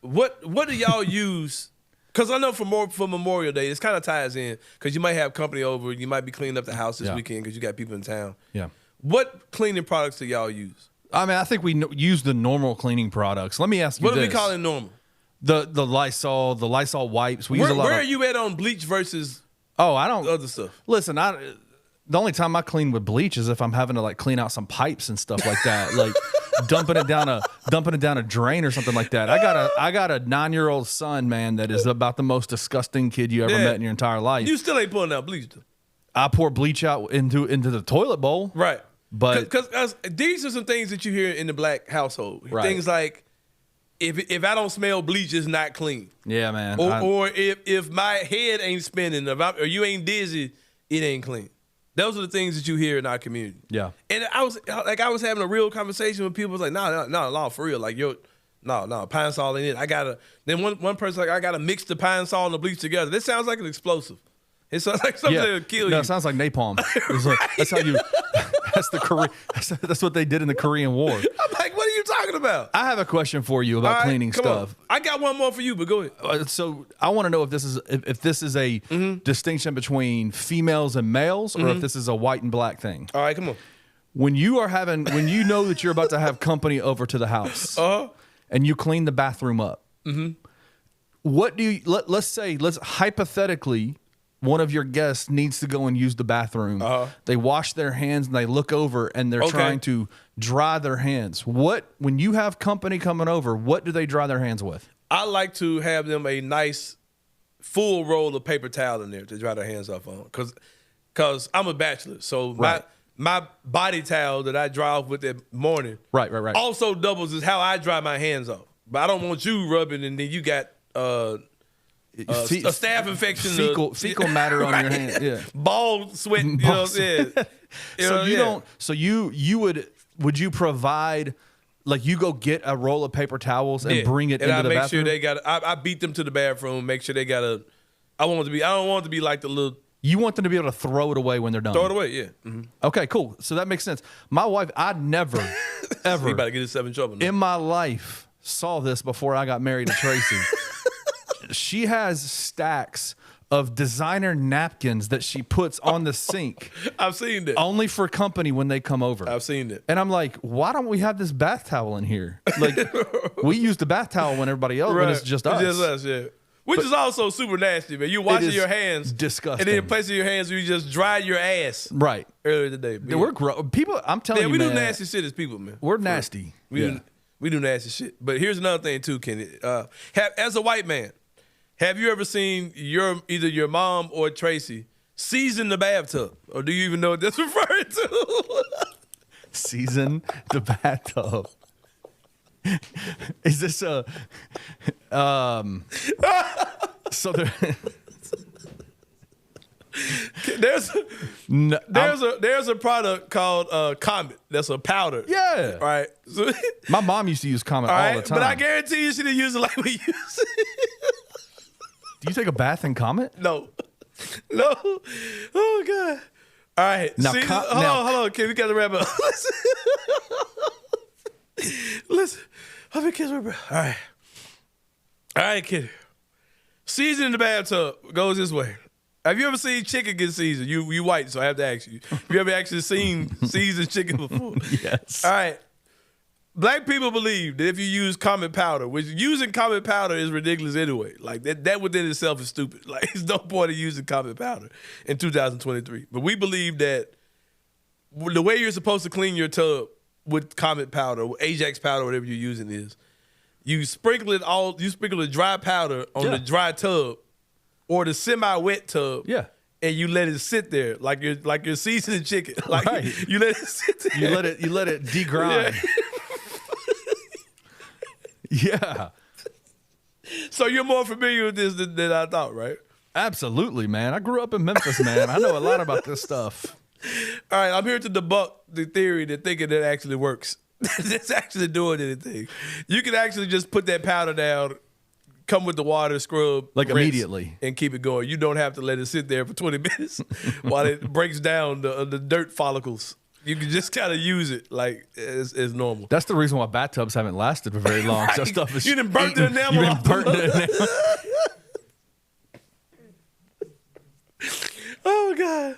What do y'all use? Because I know for Memorial Day, this kind of ties in because you might have company over. You might be cleaning up the house this weekend because you got people in town. Yeah. What cleaning products do y'all use? I mean, I think we use the normal cleaning products. Let me ask you What this. do we call it normal? The Lysol wipes. We use a lot Where are you at on bleach versus I don't other stuff? Listen, the only time I clean with bleach is if I'm having to like clean out some pipes and stuff like that. Like dumping it down a drain or something like that. I got a 9-year-old son, man, that is about the most disgusting kid you ever met in your entire life. You still ain't pulling out bleach, though. I pour bleach out into the toilet bowl. Right. But because these are some things that you hear in the black household. Right. Things like if I don't smell bleach, it's not clean. Yeah, man. Or if my head ain't spinning, or you ain't dizzy, it ain't clean. Those are the things that you hear in our community. Yeah. And I was having a real conversation with people. Was like, no, for real. Like, no, Pine Sol ain't it. Then one person like, I gotta mix the Pine Sol and the bleach together. This sounds like an explosive. It sounds like something that'll kill you. No, it sounds like napalm. That's how you. That's what they did in the Korean War. I'm like, what are you talking about? I have a question for you about cleaning stuff. On. I got one more for you, but go ahead. So I want to know if this is a distinction between females and males, or if this is a white and black thing. All right, come on. When you know that you're about to have company over to the house, and you clean the bathroom up, what do you let's hypothetically, one of your guests needs to go and use the bathroom. They wash their hands and they look over and they're trying to dry their hands. When you have company coming over, what do they dry their hands with? I like to have them a nice full roll of paper towel in there to dry their hands off on. Because I'm a bachelor. So my body towel that I dry off with that morning also doubles as how I dry my hands off. But I don't want you rubbing and then you got a staph infection, fecal matter on your hand, ball sweat. You know what I'm saying? Would you provide, like, you go get a roll of paper towels and bring it into the bathroom? Sure they got. I beat them to the bathroom. Make sure they got a. I don't want it to be like the little You want them to be able to throw it away when they're done. Throw it away, yeah. Mm-hmm. Okay, cool. So that makes sense. My wife, I never, ever You about to get yourself in trouble now. in my life saw this before I got married to Tracy. She has stacks of designer napkins that she puts on the sink. I've seen that. Only for company when they come over. I've seen that. And I'm like, why don't we have this bath towel in here? Like, we use the bath towel when everybody else, when it's just us. It's just us, yeah. Which is also super nasty, man. You washing your hands. Disgusting. And then placing your hands where you just dried your ass. Right. Earlier today. Yeah, we're people, I'm telling you, we man, do nasty shit as people, man. We're nasty. We do nasty shit. But here's another thing, too, Kenny. As a white man, have you ever seen either your mom or Tracy season the bathtub? Or do you even know what that's referring to? Season the bathtub. Is this a so there there's a product called Comet that's a powder. Yeah. Right. So, my mom used to use Comet all the time. But I guarantee you she didn't use it like we use it. Do you take a bath in Comet? No. Oh God. All right. Now, hold on. Okay, we got to wrap up. Listen. How many kids were? All right, kid. Seasoning the bathtub goes this way. Have you ever seen chicken get seasoned? You white, so I have to ask you. Have you ever actually seen seasoned chicken before? Yes. All right. Black people believe that if you use Comet powder, which using Comet powder is ridiculous anyway. Like that within itself is stupid. Like there's no point in using Comet powder in 2023. But we believe that the way you're supposed to clean your tub with Comet powder, Ajax powder, whatever you're using is, you sprinkle the dry powder on the dry tub or the semi-wet tub. Yeah. And you let it sit there like you're seasoning chicken. Like right. You let it sit there. You let it degrind. Yeah. So you're more familiar with this than I thought, right? Absolutely, man. I grew up in Memphis, man. I know a lot about this stuff. All right, I'm here to debunk the theory that thinking that actually works. It's actually doing anything. You can actually just put that powder down, come with the water, scrub, like rinse, immediately, and keep it going. You don't have to let it sit there for 20 minutes while it breaks down the dirt follicles. You can just kind of use it like it's normal. That's the reason why bathtubs haven't lasted for very long. That stuff is you done burnt the enamel off. Oh God,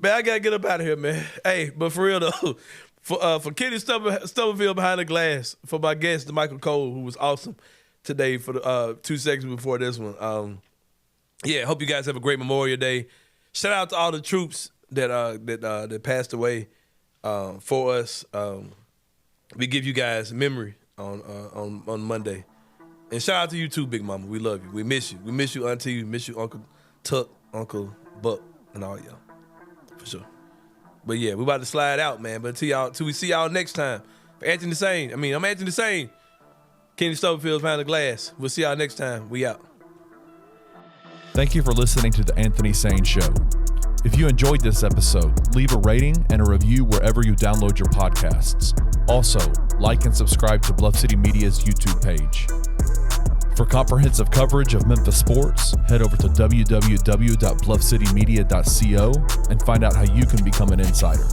man, I gotta get up out of here, man. Hey, but for real though, for Kenny Stubblefield behind the glass, for my guest Michael Cole, who was awesome today for the 2 seconds before this one. Yeah, hope you guys have a great Memorial Day. Shout out to all the troops that passed away for us. We give you guys memory on Monday, and shout out to you too, Big Mama. We love you. We miss you. We miss you, Auntie. We miss you, Uncle Tuck, Uncle Buck, and all y'all for sure. But yeah, we about to slide out, man. But till we see y'all next time. For Anthony Sain, I'm Anthony Sain. Kenny Stubblefield behind the glass. We'll see y'all next time. We out. Thank you for listening to the Anthony Sain Show. If you enjoyed this episode, leave a rating and a review wherever you download your podcasts. Also, like and subscribe to Bluff City Media's YouTube page. For comprehensive coverage of Memphis sports, head over to www.bluffcitymedia.co and find out how you can become an insider.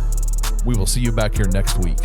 We will see you back here next week.